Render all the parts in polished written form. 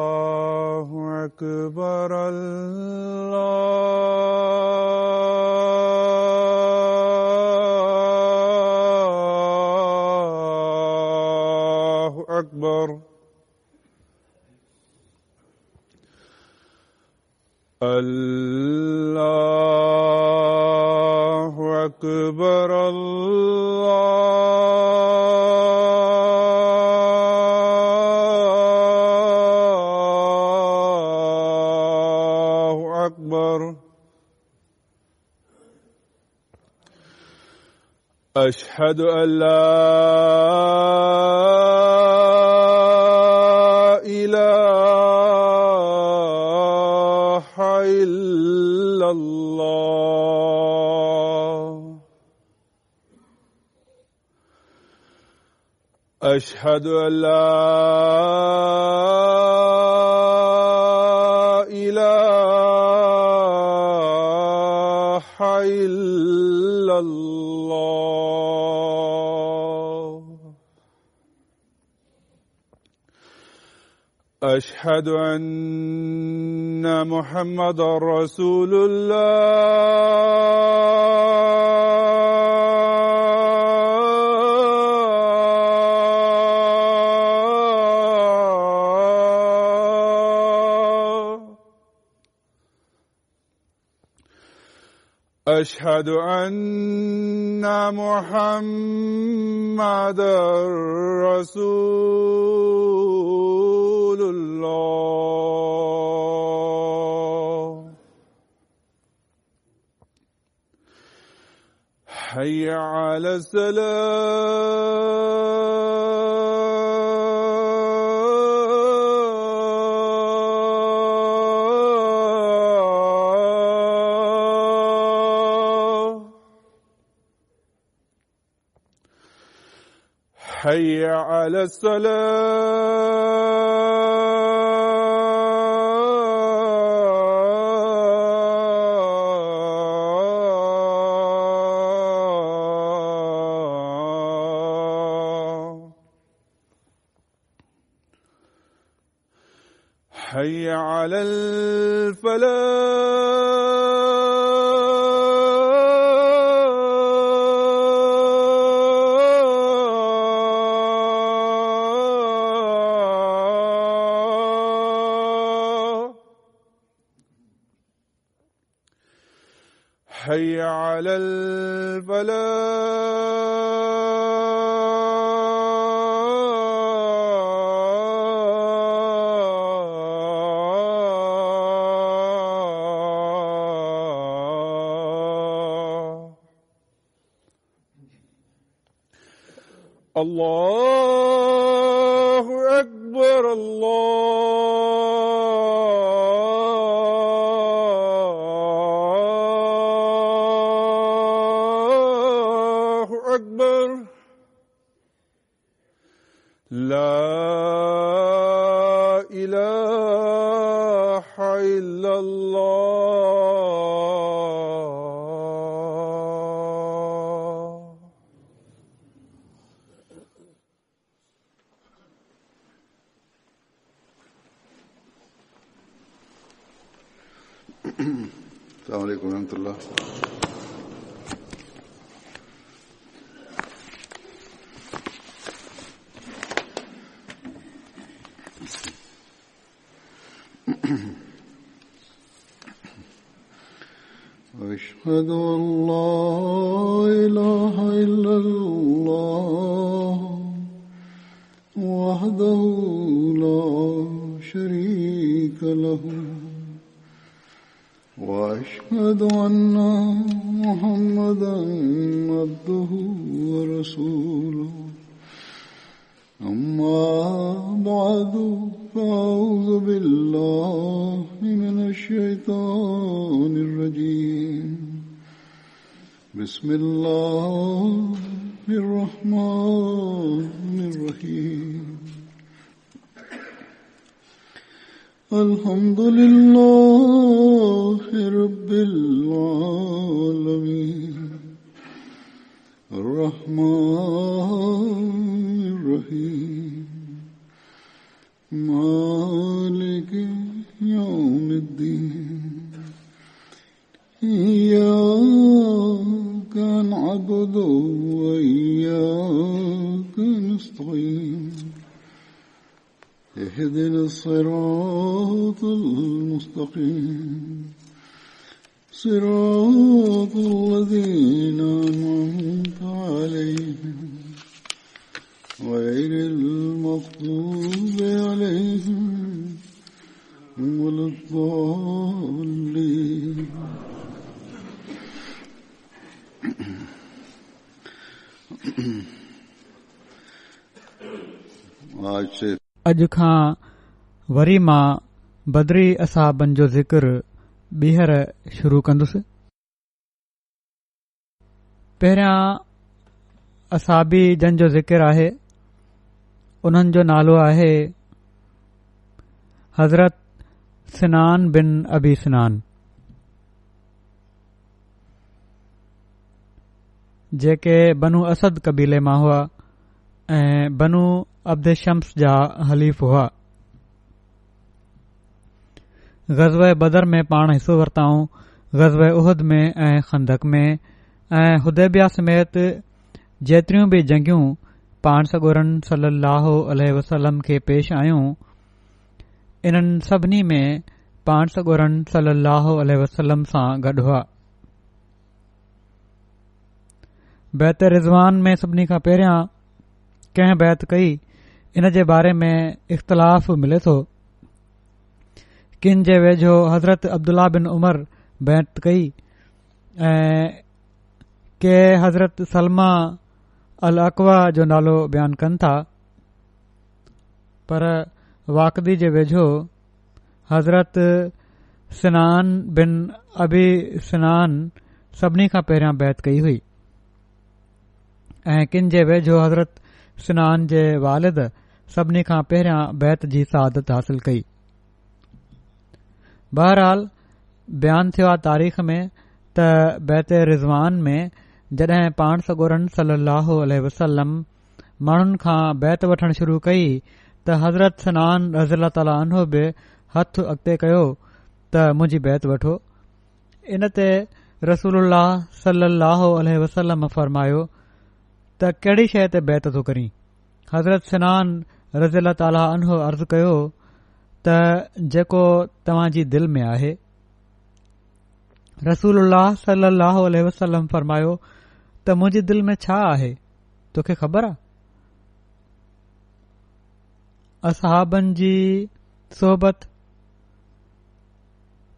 الله أكبر الله أكبر الله أكبر الله أكبر أشهد أن لا إله إلا الله أشهد أن لا إله إلا الله أشهد أن محمدًا رسول الله أشهد أن محمدًا رسول الله حي على الصلاة حي على الصلاة حي على الفلاح حي على الفلاح الله أكبر الله أكبر لا إله إلا الله السلام عليكم ورحمة الله. أشهد أن لا إله إلا الله وحده لا شريك له وأشهد أن محمدًا عبده ورسوله أما بعد فأعوذ بالله من الشيطان الرجيم بسم الله الرحمن الرحيم الحمد لله رب العالمين الرحمن الرحيم إياك نعبد وإياك نستعين اهدنا الصراط المستقيم صراط الذين أنعمت عليهم غير المغضوب عليهم ولا الضالين. अॼु खां वरी मां बदरी असहाबनि जो ज़िक्र ॿीहर शुरू कंदुसि. पहिरियां असहाबी जन जो ज़िक्र आहे. उन्हनि जो नालो आहे हज़रत सिनान बिन अबी सिनान, जेके बनु असद कबीले मां हुआ ऐं बनु अब्द शम्स जा हलीफ़ हुआ. ग़ज़वे बदर में पाण हिसो वरिताऊं, ग़ज़वे उहद में ऐं खंदक में ऐं हुदैबिया समेत जेतिरियूं बि जंगियूं पाण सॻोरन सल्लल्लाहु अलैहि वसल्लम खे पेश आयूं. इन्हनि सभिनी में पाण सॻोरन सल्लल्लाहु अलैहि वसल्लम सां गॾु हुआ. बैत रिज़वान में सभिनी खां पहिरियां कंहिं बैत कई, इन जे बारे में इख़्तिलाफ़ मिले थो. किन जे वेझो हज़रत अब्दुल्ला बिन उमर बैत कई ऐं के हज़रत सलमा अल अक़वा जो नालो बयानु कनि था, पर वाक़दी जे वेझो हज़रत सिनान बिन अबी सिनान सभिनी खां पहिरियां बैत कई हुई ऐं किन जे वेझो हज़रत सिनान जे वालिद सभिनी खां पहिरियां बैत जी सआदत हासिल कई. बहरहाल बयानु थियो आहे तारीख़ में त बैत रिज़वान में जॾहिं पाण सॻोरन सल्लल्लाहु अलैहि वसल्लम माण्हुनि खां बैत वठणु शुरू कई त हज़रत सिनान रज़ियल्लाहु ताला अन्हु बि हथ अॻिते कयो त मुंहिंजी बैत वठो. इन ते रसूलुल्लाह सल्लल्लाहु अलैहि वसल्लम फरमायो त कहिड़ी शइ ते बैत थो करीं. हज़रत सिनान रज़ियल्लाहु ताला अन्हु अर्ज़ु कयो त जेको तव्हां जी दिल में आहे. रसूलुल्लाह सल्लल्लाहु अलैहि वसल्लम फरमायो त मुंहिंजी दिल में छा आहे, तोखे ख़बर आहे. असहाबनि जी सोहबत,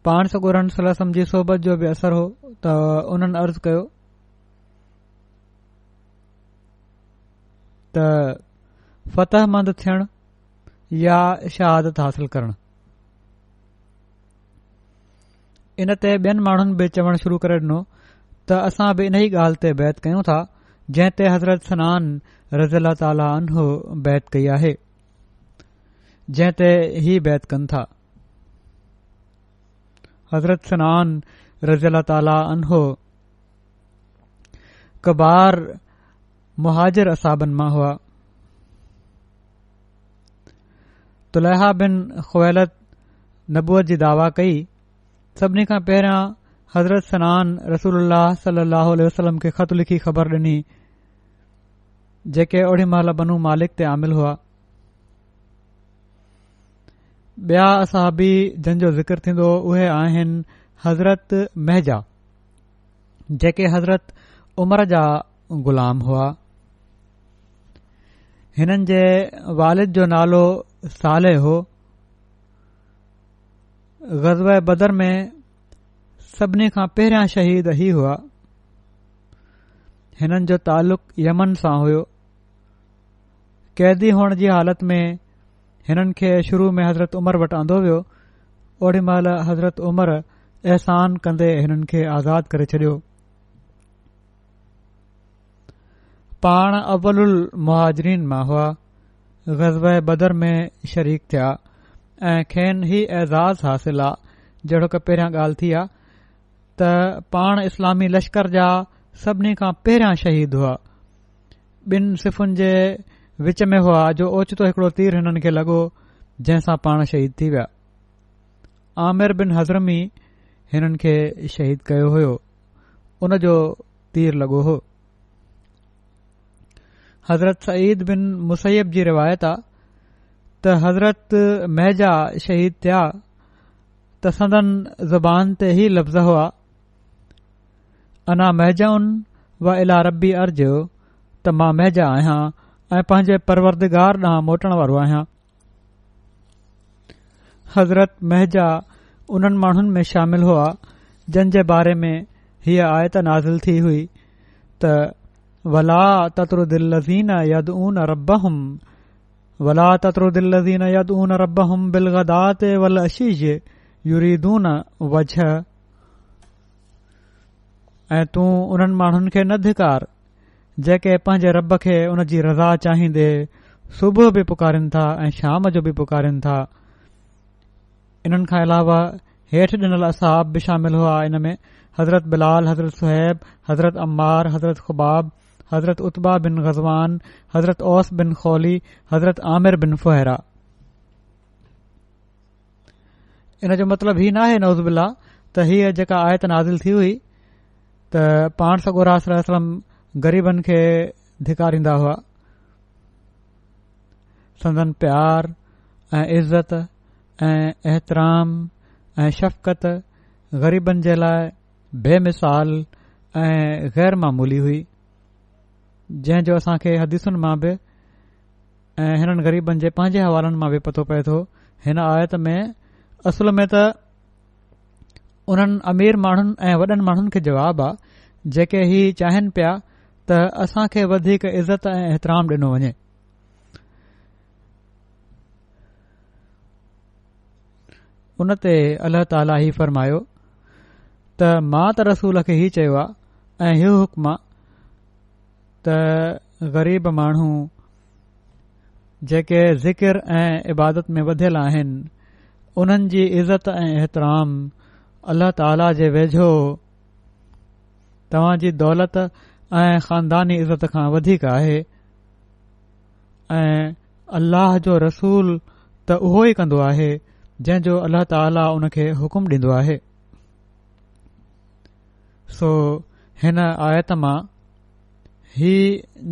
पाण सॻोरन सल्लल्लाहु अलैहि वसल्लम जी सोहबत जो बि असर हो त उन्हनि अर्ज़ु कयो त फ़तहमंद थियण या शहादत हासिल करण. इन ते ॿियनि माण्हुनि बि चवणु शुरू करे ॾिनो त असां बि इन ई ॻाल्हि ते बैत कयूं था जंहिं ते हज़रत सनान रज़ियल्लाहु ताला अन्हु बैत कई आहे, जंहिं ते ही बैत कनि था. हज़रत सनान रज़ियल्लाहु ताला अन्हु कबार मुहाजिर असहाबनि मां हुआ. तुलैहा बिन ख़ुवैलद नबूअत जी दावा कई. सभिनी खां पहिरियां हज़रत सनान रसूलुल्लाह सल्लल्लाहु अलैहि वसल्लम खे ख़त लिखी ख़बर ॾिनी, जेके ओड़ी महिल बनू मालिक ते आमिल हुआ. ॿिया असहाबी जन जो ज़िक्र थींदो उहे आहिनि हज़रत महजा, जेके हज़रत उमर जा ग़ुलाम हुआ. हिननि जे वालिद जो नालो सालेह हो. ग़ज़वे बदर में सभिनी खां पहिरियां शहीद ही हुआ. हिननि जो तालुक़ यमन सां हुयो. कैदी हुअण जी हालत में हिननि खे शुरू में हज़रत उमर वटि आंदो वियो. ओड़ी महिल हज़रत उमर एहसान कंदे हिननि खे आज़ाद करे छडि॒यो. पाण अव्वलुल मुहाजिरीन मां हुआ. ग़ज़वे बदर में शरीक थिया ऐं खेनि ही एज़ाज़ हासिल आहे, जहिड़ो की पहिरियां ॻाल्हि थी आहे त पाण इस्लामी लश्कर जा सभिनी खां पहिरियां शहीद हुआ. ॿिनि सिफ़ुनि जे विच में हुआ जो ओचितो हिकड़ो तीर हिननि खे लॻो, जंहिं सां पाण शहीद थी विया. आमिर बिन हज़रमी हिननि खे शहीद कयो हुयो उन जो तीर लॻो हो। हज़रत सईद बिन मुसैब जी रिवायत आहे त हज़रत महजा शहीद थिया त संदन ज़बान ते ही लफ़्ज़ हुआ, अना महजाउन व इला रबी अर्ज, त मां महजा आहियां ऐं पंहिंजे परवरदिगार ॾांहुं मोटण वारो आहियां। हज़रत महजा उन्हनि माण्हुनि में शामिल हुआ जंहिं जे बारे में हीअ आयत नाज़िल थी हुई त वला ततरुदिल्लज़ीन यदऊन रब्बहुम वला ततरुदिल्लज़ीन यदऊन रब्बहुम बिलगदाति वल अशीय युरीदून वजह, ऐं तूं उन्हनि माण्हुनि खे न धिकार जेके पंहिंजे रब खे उन जी रज़ा चाहींदे सुबुह बि पुकारनि था ऐं शाम जो बि पुकारनि था। इन्हनि खां अलावा हेठि ॾिनल असहाब बि शामिल हुआ। इन में हज़रत बिलाल, हज़रत सुहैब, हज़रत अम्मार, हज़रत खुबाब, हज़रत उत्बा बिन ग़ज़वान, हज़रत औस बिन खौली, हज़रत आमिर बिन फुहरा। इन जो मतिलबु ही नाहे नौज़ बिल्लाह त हीअ जेका आयत नाज़िल थी हुई त पाण सॻोरा सल्लल्लाहु अलैहि वसल्लम ग़रीबनि खे धिकारींदा हुआ। संदन प्यार ऐं इज़त ऐं एहतराम ऐं शफ़क़त ग़रीबनि जे लाइ बेमिसाल ऐं गैर मामूली हुई, जंहिं जो असांखे हदीसुनि मां बि ऐं हिननि ग़रीबनि जे पंहिंजे हवालनि मां बि पतो पए थो। हिन आयत में असुल में त उन्हनि अमीर माण्हुनि ऐं वॾनि माण्हुनि खे जवाबु आहे जेके ही चाहिनि पिया त असांखे वधीक इज़त ऐं एहतराम ॾिनो वञे। उन ते अल्लाह ताला ही फरमायो त मां त रसूल खे ही चयो आहे ऐं इहो हुक्म आहे त ग़रीब माण्हू जेके ज़िकिर ऐं इबादत में वधियल आहिनि उन्हनि जी इज़त ऐं एहतराम अल्लाह ताला जे वेझो तव्हां जी दौलत ऐं ख़ानदानी इज़त खां वधीक आहे ऐं अल्लाह जो रसूल त उहो ई कंदो आहे जंहिं जो अल्लाह ताला उन खे हुकुम ॾींदो आहे। सो हिन आयत मां ही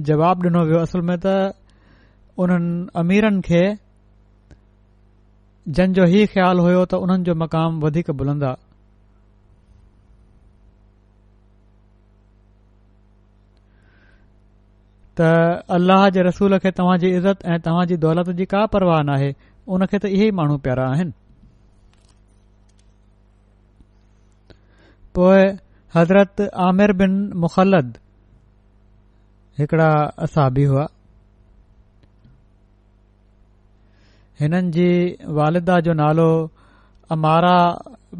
जवाबु ॾिनो वियो असल में त उन्हनि अमीरनि खे जंहिंजो ही ख़्यालु हुयो त उन्हनि जो मक़ाम वधीक बुलंद आहे। त अल्लाह जे रसूल खे तव्हां जी इज़त ऐं तव्हां जी दौलत जी का परवाह नाहे, उन खे त इहे ई माण्हू प्यारा आहिनि। पोइ हज़रत आमिर बिन मुखलद हिकिड़ा असहाबी हुआ। हिननि जी वालिदा जो नालो अमारा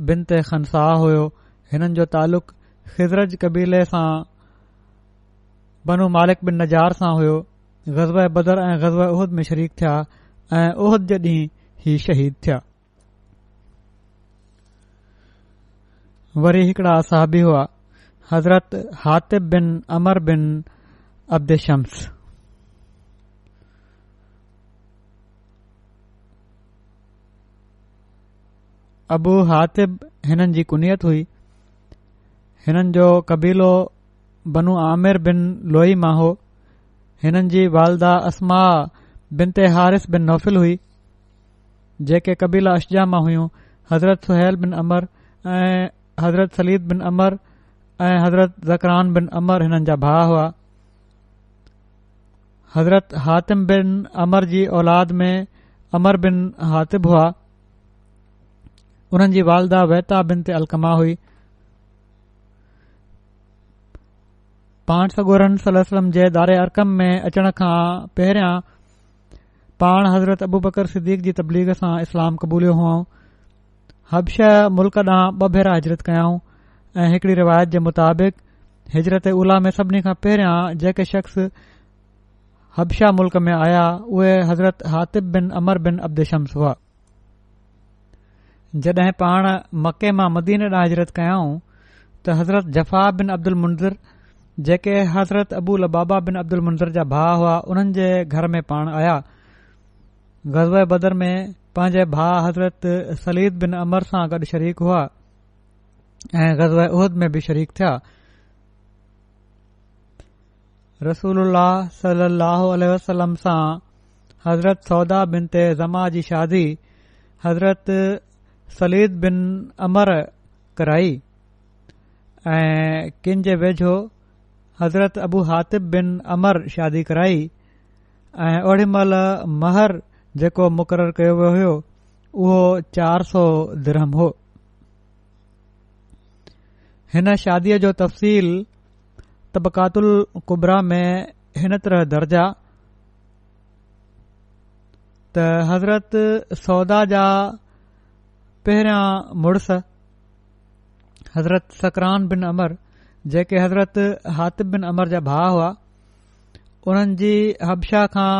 बिनते खनसा हुयो। हिननि जो तालुक़ ख़िज़रज कबीले सां बनु मालिक बिन नजार सां हुयो। ग़ज़वा बदर ऐं ग़ज़वा उहद में शरीक थिया ऐं उहद जे ॾींहुं ही शहीद थिया। वरी हिकिड़ा असहाबी हुआ हज़रत हातिब बिन अमर बिन अब्द शम्स। अबू हातिब हिननि जी कुनियत हुई। हिननि जो कबीलो बनु आमिर बिन लोई मां हो। हिननि जी वालदा अस्मा बिनते हारिस बिन नौफिल हुई जेके कबीला अशजा मां हुयूं। हज़रत सुहैल बिन अमर ऐं हज़रत सलीद बिन अमर ऐं हज़रत ज़करान बिन अमर हिननि जा भाउ हुआ। हज़रत हातिम बिन अमर जी औलाद में अमर बिन हातिब हुआ। उन्हनि जी वालदा वैता बिनते अलकमा हुई। पाण सॻोरन सल्लल्लाहु अलैहि वसल्लम जे दारे अरकम में अचण खां पहिरियां पाण हज़रत अबू बकर सिद्दीक़ जी तबलीग सां इस्लाम क़बूलियो हुआ। हबशा मुल्क ॾांहुं 2 भेरा हिजरत कयाऊं ऐं हिकड़ी रिवायत जे मुताबिक़ हिजरत उला में सभिनी खां पहिरियां जेके शख़्स हबशा मुल्क में आया उहे हज़रत हातिब बिन अमर बिन अब्द शम्स हुआ। जॾहिं पाण मके मां मदीने ॾांहुं हिजरत कयाऊं त हज़रत जफ़ा बिन अब्दुल मुंज़िर जेके हज़रत अबू लबाबा बिन अब्दुल मुंज़िर जा भाउ हुआ उन्हनि जे घर में पाण आया। ग़ज़वा बदर में पंहिंजे भाउ हज़रत सलीद बिन अमर सां गॾु शरीक हुआ। ऐं ग़ज़वा उहद में बि शरीक थिया। रसूलुल्लाह सल्लल्लाहु अलैहि वसल्लम सां हज़रत सौदा बिनते ज़मा जी शादी हज़रत सलीद बिन अमर कराई ऐं किन जे वेझो हज़रत अबू हातिब बिन अमर शादी कराई ऐं ओड़ी महिल महर जेको मुक़ररु कयो वियो हो उहो 400 दिरहम हो। हिन शादीअ जो तफ़सील तबक़ातुल कुबरा में हिन तरह दर्जा त हज़रत सौदा जा पहिरियां मुड़स हज़रत सकरान बिन अमर जेके हज़रत हातिब बिन अमर जा भाउ हुआ उन्हनि जी हबशा खां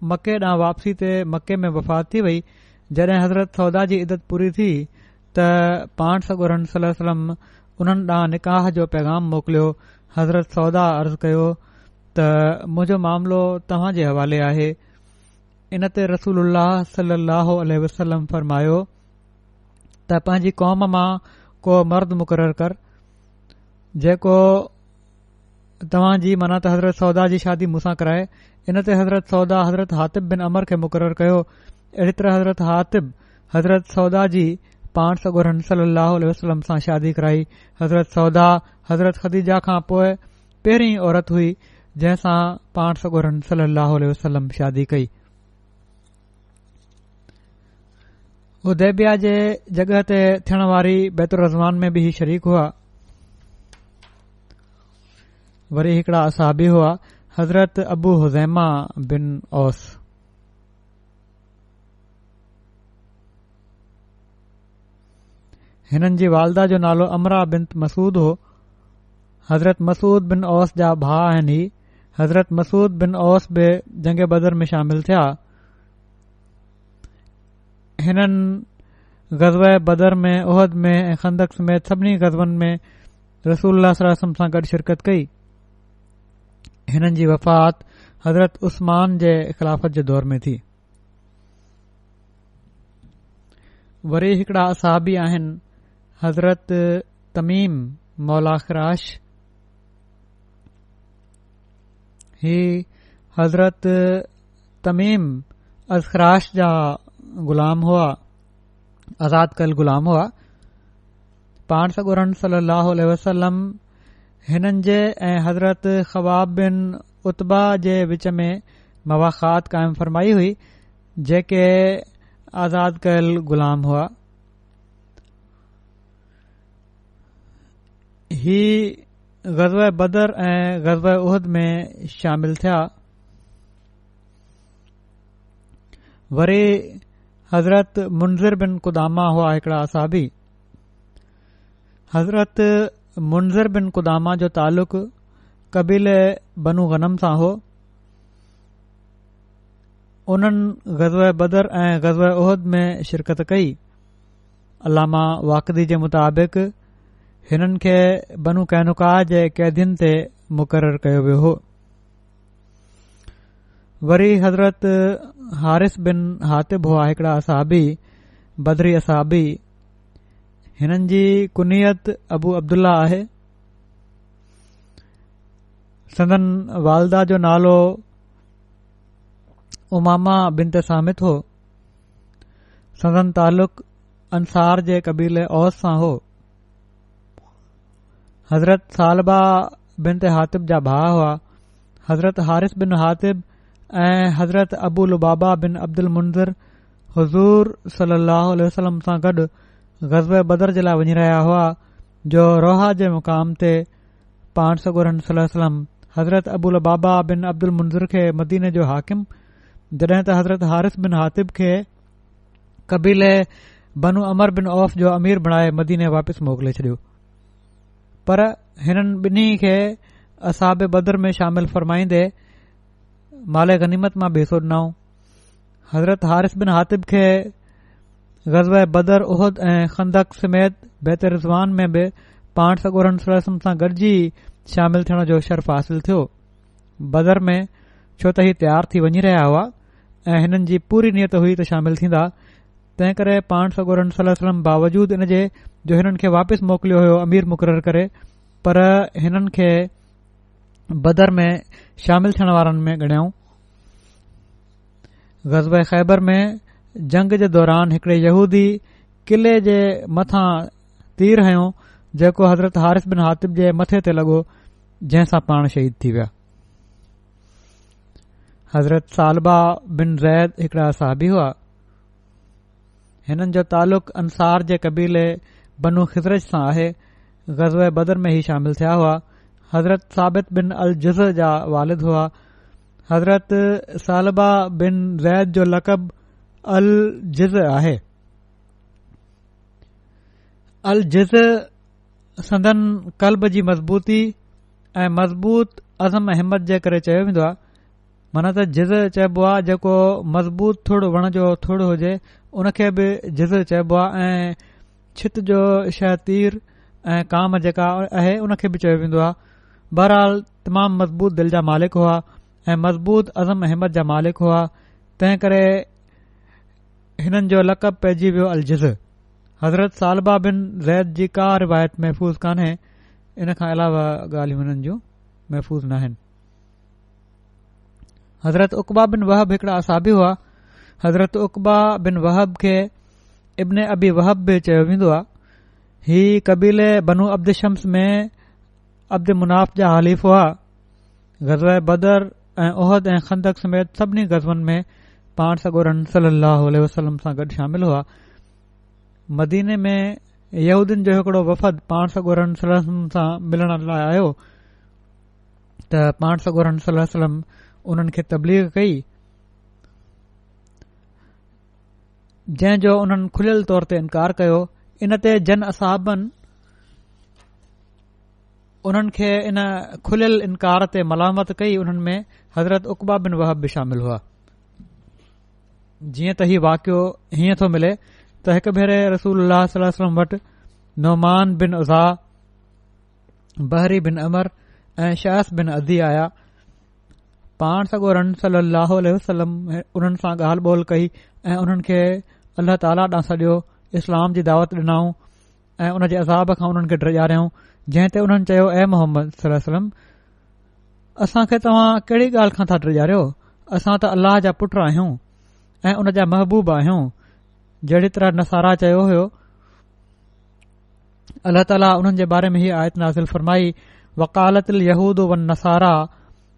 मके ॾांहुं वापसी ते मके में वफ़ात थी वई। जॾहिं हज़रत सौदा जी इद्दत पूरी थी त पाण सॻोरन सल्लल्लाहु अलैहि वसल्लम उन्हनि ॾांहुं निकाह जो पैगाम मोकिलियो। हज़रत सौदा अर्ज़ कयो त मुंहिंजो मामिलो तव्हां जे हवाले आहे। इन ते रसूलुल्लाह सल्लल्लाहु अलैहि वसल्लम फरमायो त पंहिंजी क़ौम मां को मर्द मुक़ररु कर जेको तव्हां जी माना त हज़रत सौदा जी शादी मूंसां कराए। इन ते हज़रत सौदा हज़रत हातिब बिन अमर खे मुक़ररु कयो। अहिड़ी तरह हज़रत हातिब हज़रत सौदा जी पाण सॻोरन सल्लल्लाहु अलैहि वसल्लम सां शादी कराई। हज़रत सौदा हज़रत ख़दीजा खां पोइ पहिरीं औरत हुई जंहिं सां पाण सॻोरन सल्लल्लाहु अलैहि वसल्लम शादी कई। हुदैबिया जे जॻह ते थियण वारी बैतुर रज़वान में बि शरीक हुआ। वरी हिकड़ा असहाबी हुआ हज़रत अबू हुज़ैमा बिन औस। हिननि जी वालदा जो नालो अमरा बिन मसूद हो। हज़रत मसूद बिन औस जा भाउ आहिनि। हज़रत मसूद बिन औस बि जंग बदर में शामिल थिया। हिननि ग़ज़वा बदर में उहद में ऐं खंदक समेत सभिनी ग़ज़वनि में रसूलुल्लाह सल्लल्लाहु अलैहि वसल्लम सां गॾु शिरकत कई। हिननि जी वफ़ात हज़रत उस्मान जे ख़िलाफ़त जे दौर में थी। वरी हिकड़ा असहाबी आहिनि हज़रत तमीम मौला ख़िराश। ही हज़रत तमीम अज़ख़राश जा ग़ुलाम हुआ, आज़ाद कयल ग़ुलाम हुआ। पाण सॻोरन सल्लल्लाहु अलैहि वसल्लम हिननि जे ऐं हज़रत ख़वाब बिन उतबा जे विच में मवाख़ात क़ाइम फरमाई हुई जेके आज़ाद कयल ग़ुलाम हुआ। ही ग़ज़वा बदर ऐं ग़ज़वा उहद में शामिल थिया। वरी हज़रत मुंज़िर बिन कुदामा हुआ हिकड़ा असहाबी। हज़रत मुंज़िर बिन कुदामा जो ताल्लुक़ कबीले बनु गनम सां हो। उन्हनि ग़ज़वा बदर ऐं ग़ज़वा उहद में शिरकत कई। अल्लामा वाक़दी जे मुताबिक़ हिननि खे बनु कैनुका जे कैदियुनि ते मुक़ररु कयो वियो हो। वरी हज़रत हारिस बिन हातिब हुआ हिकड़ा असहाबी, बदरी असहाबी। हिननि जी कुनियत अबू अब्दुल्ला आहे। संदन वालदा जो नालो उमामा बिनत सामित हो। संदन ताल्लुक़ अंसार जे कबीले औस सां हो। हज़रत सालबा बिनत हातिब जा भाउ हुआ। हज़रत हारिस बिन हातिब ऐं हज़रत अबू लुबाबा बिन अब्दुल मुंज़िर हुज़ूर सल्लल्लाहु अलैहि वसल्लम सां गॾु ग़ज़वा बदर जे लाइ वञी रहिया हुआ जो रोहा जे मुक़ाम ते पाण सॻोरन सल्लल्लाहु अलैहि वसल्लम हज़रत अबू लुबाबा बिन अब्दुल मुंज़िर खे मदीने जो हाकिम, जॾहिं त हज़रत हारिस बिन हातिब खे कबीले बनु अमर बिन औफ जो अमीर बणाए मदीने वापसि मोकिले छॾियो। पर हिननि ॿिन्ही खे असहाब बदर में शामिल फरमाईंदे माले गनीमत मां बेसो ॾिनऊं। हज़रत हारिस बिन हातिब खे ग़ज़वा बदर उहद ऐं खंदक समेत बैत रिज़वान में बि पाण सॻोरन सल्लल्लाहु अलैहि वसल्लम सां गॾिजी शामिल थियण जो शर्फ़ हासिल थियो। बदर में छो त ही तयार थी वञी रहिया हुआ ऐं हिननि जी पूरी नियत हुई त शामिल थींदा, तंहिं करे पाण सॻोरन सल्लल्लाहु अलैहि वसल्लम बावजूद इन जे जो हिननि खे वापसि मोकिलियो हुयो अमीर मुक़रर करे, पर हिननि खे बदर में शामिल थियण वारनि में ॻणियाऊं। ग़ज़वे ख़ैबर में जंग जे दौरान हिकड़े यहूदी किले जे मथां तीर हयो जेको हज़रत हारिस बिन हातिब जे मथे ते लॻो, जंहिं सां पाण शहीद थी विया। हज़रत सालबा बिन ज़ैद हिकड़ा सहाबी हुआ। हिननि जो तालुक़ अंसार जे कबीले बनु ख़िज़रज सां आहे। ग़ज़वे बदर में ही शामिल थिया हुआ। हज़रत साबित बिन अल जुज़ जा वालिद हुआ। हज़रत सालबा बिन ज़ैद जो लक़ब अल जुज़ आहे। अल जुज़ संदन कल्ब जी मज़बूती ऐं मज़बूत अज़म हिम्मत जे करे चयो वेंदो आहे। माना त जुज़ चइबो आहे जेको मज़बूत थुड़ वण जो थुड़ हुजे, उनखे बि जुज़ चइबो आहे। ऐं छित जो शह तीर ऐं काम जेका आहे उनखे बि चयो वेंदो आहे। बहरहाल तमामु मज़बूत दिल जा मालिक हुआ ऐं मज़बूत अज़म हिम्मत जा मालिक हुआ। तंहिं करे हिननि जो लक़ब पइजी वियो अल जुज़। हज़रत सालबा बिन ज़ैद जी का रिवायत महफ़ूज़ कान्हे, इन खां अलावा ॻाल्हियूं हिननि जूं महफ़ूज़ न आहिनि। हज़रत उक़बा बिन वहब हिकड़ा असाबी हुआ। हज़रत उक़बा बिन वहब खे इब्न अबी वहब बि चयो वेंदो आहे। ही कबीले बनु अब्द शम्स में अब्द मुनाफ़ जा हालिफ़ हुआ। ग़ज़वे बदर ऐं उहद ऐं खंदक समेत सभिनी ग़ज़वनि में पाण सॻोरन सल्लल्लाहु अलैहि वसल्लम सां गॾु शामिल हुआ। मदीने में यहूदिन जो हिकड़ो वफ़द पाण सॻोरन सल्लल्लाहु अलैहि वसल्लम सां मिलण लाइ आयो त पाण सॻोरन सल्लल्लाहु अलैहि वसल्लम उन्हनि खे तबलीग कई, जंहिं जो उन्हनि खुलियल तौर ते इनकार कयो। इन ते जन असहाबन उन्हनि खे इन खुलियल इनकार ते मलामत कई। उन्हनि में हज़रत उक़बा बिन वहब बि शामिल हुआ। जीअं त ही वाक़ियो हीअं थो मिले त हिकु भेरे रसूलुल्लाह सल्लल्लाहु अलैहि वसल्लम वटि नोमान बिन उज़ा, बहरी बिन अमर ऐं शअस बिन अदी आया। पाण सॻोरन सल्लल्लाहु अलैहि वसल्लम उन्हनि सां ॻाल्हि ॿोल कई ऐं उन्हनि खे अल्लाह ताला ॾांहुं सॼो इस्लाम जी दावत ॾिनाऊं ऐं उन जे अज़ाब खां उन्हनि खे ड्रारियाऊं। जंहिं ते उन्हनि चयो, ए मोहम्मद सल्लल्लाहु अलैहि वसल्लम, असांखे तव्हां कहिड़ी ॻाल्हि खां था ड्रारियो? असां त अल्लाह जा पुट आहियूं ऐं उन जा महबूब आहियूं। जहिड़ी तरह नसारा चयो हुयो। अल्लाह ताला उन्हनि जे बारे में ही आयत नाज़िल फरमाई, वक़ालतिल यहूद वन नसारा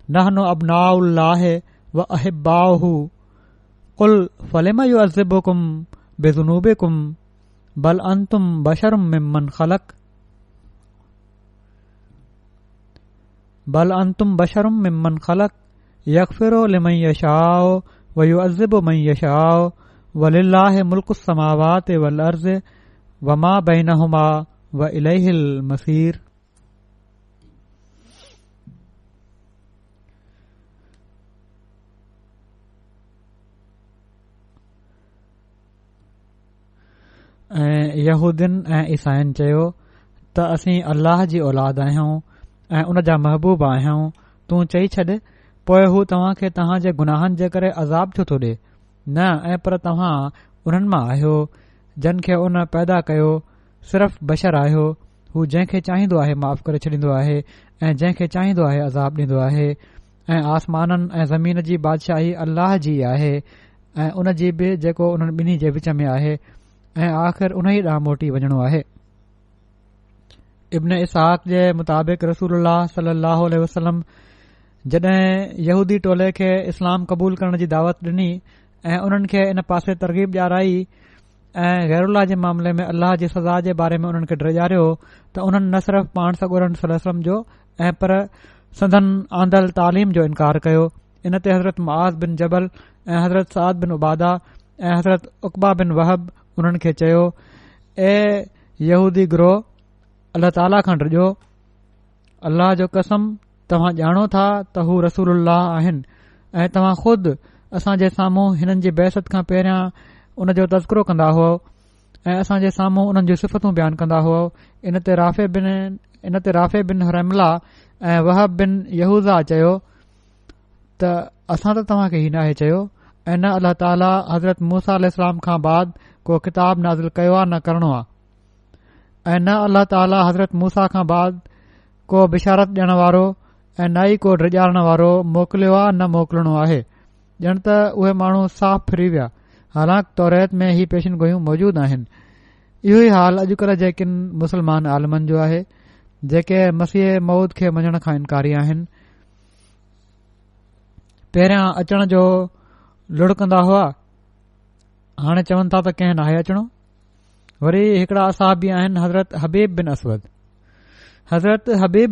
नहनु अबनाउल्लाह व अहिब्बाउहु कुल फलिमा युअज़्ज़िबुकुम बिज़ुनूबिकुम बल अंतुम बशरुम मिम्मन खलक बल अंतुम बशरुम मिम्मन खलक यग़फिरु लिमन यशाउ व युअज़्ज़िबु मन यशाउ वलिल्लाहि मुल्कुस समावाति वल अर्ज़ वमा बैनहुमा व इलैहिल मसीर। ऐं यहूदिन ऐं ईसाइन चयो त असीं अल्लाह जी औलाद आहियूं ऐं उन जा महबूब आहियूं। तूं चई छॾ, पोइ हू तव्हां खे तव्हां जे गुनाहनि जे करे अज़ाब छो थो ॾे? न, ऐं पर तव्हां उन्हनि मां आहियो जन खे उन पैदा कयो। सिर्फ़ बशर आहियो। हू जंहिंखे चाहींदो आहे माफ़ करे छॾींदो आहे ऐं जंहिंखे चाहींदो आहे अज़ाब ॾींदो आहे। ऐं आसमाननि ऐं ज़मीन जी बादशाही अल्लाह जी आहे ऐं उन जी बि जेको उन्हनि ॿिन्ही जे विच में आहे ऐं आख़िर उन ई ॾांहुं मोटी वञणो आहे। इब्न इसहाक़ जे मुताबिक़ रसूलुल्लाह सल्लल्लाहु अलैहि वसल्लम जॾहिं यहूदी टोले खे इस्लाम क़बूल करण जी दावत ॾिनी ऐं उन्हनि खे इन पासे तरग़ीब ॾियाराई ऐं गैरुल्लाह जे मामले में अल्लाह जी सज़ा जे बारे में उन्हनि खे ड्रारियो त उन्हनि न सिर्फ़ पाण सॻोरन सल्लल्लाहु अलैहि वसल्लम जो ऐं पर संदन आंदल तालीम जो इनकार कयो। इन ते हज़रत मुआज़ बिन जबल ऐं हज़रत साद बिन उबादा ऐं हज़रत उक़बा बिन वहब उन्हनि खे चयो, ए यहूदी गिरोह, अल्लाह ताला खां ड्रिजो। अल्लाह जो कसम, तव्हां ॼाणो था त हू रसूलुल्लाह आहिनि ऐं तव्हां ख़ुद असां जे साम्हूं हिननि जी बहसत खां पहिरियां उन जो तज़किरो कंदा हुओ ऐं असां जे साम्हूं उन्हनि जूं सिफ़तूं बयानु कंदा हुओ। इन ते राफ़े बिन हरमला ऐं वहब बिन यहूज़ा चयो त असां त तव्हां खे ही नाहे चयो ऐं न अल्लाह ताला हज़रत मूसा अलैहिस्सलाम खां बाद को किताब नाज़िल कयो आहे न करणो आहे ऐं न अल्लाह ताला हज़रत मूसा खां बाद को बिशारत ॾियण वारो ऐं न ई को ड्रिॼारण वारो मोकिलियो आहे न मोकिलणो आहे। ॼण त उहे माण्हू साफ़ फिरी विया, हालांकि तौरेत में ही पेशिन गोयूं मौजूदु आहिनि। इहो ई हाल अॼुकल्ह जे किन मुस्लमान आलमनि जो आहे जेके मसीह मौद खे मञण खां इनकारी आहिनि। पहिरियां अचण जो लुड़कंदा हुआ, हाणे चवनि था त कंहिं नाहे अचणो। वरी हिकड़ा असहाबी आहिनि हज़रत हबीब बिन असवद। हज़रत हबीब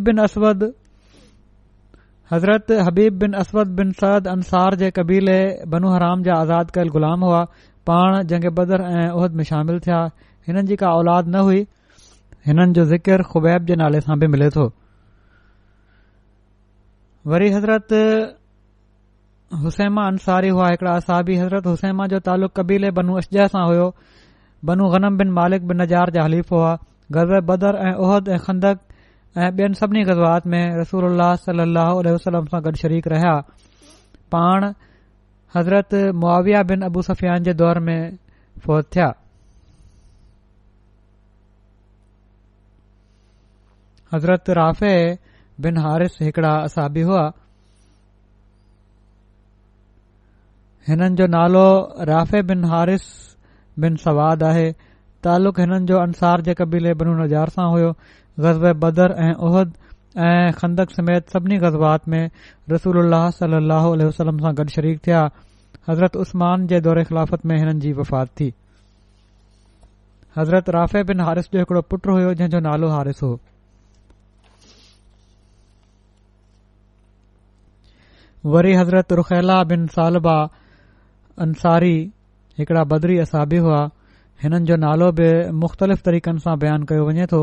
बिन असवद बिन सद अंसार जे कबीले बनु हराम जा आज़ाद कयल ग़ुलाम हुआ। पाण जंग बदर ऐं उहद में शामिल थिया। हिननि जी का औलाद न हुई। हिननि जो ज़िक्र खुबैब जे नाले सां बि मिले थो। वरी हज़रत हुसैमा अंसारी हुआ हिकड़ा असहाबी। हज़रत हुसैमा जो तालुक़ कबीले बनु अशजा सां हुयो। बनु गनम बिन मालिक बिन नजार जा हलीफ़ हुआ। ग़ज़वे बदर ऐं उहद ऐं खंदक ऐं ॿियनि सभिनी ग़ज़वात में रसूलुल्लाह सल्लल्लाहु अलैहि वसल्लम सां गॾु शरीक रहिया। पाण हज़रत मुआविया बिन अबू सफियान जे दौर में फ़ौत थिया। हज़रत राफ़े बिन हारिस हिकड़ा असहाबी हुआ। हिननि जो नालो राफ़े बिन हारिस बिन सवाद आहे। तालुक़ हिननि जो अंसार जे कबीले बनु नजार सां हुयो। ग़ज़वे बदर ऐं उहद ऐं खंदक समेत सभिनी ग़ज़वात में रसूलुल्लाह सल्लल्लाहु अलैहि वसल्लम सां गॾु शरीक थिया। हज़रत उस्मान जे दौरे ख़िलाफ़त में हिननि जी वफ़ात थी। हज़रत राफ़े बिन हारिस जो हिकड़ो पुटु हुयो जंहिं जो नालो हारिस हो। वरी हज़रत रुखैला बिन सालबा अंसारी हिकड़ा बदरी असहाबी हुआ। हिननि जो नालो बि मुख़्तलिफ़ तरीक़नि सां बयानु कयो वञे थो।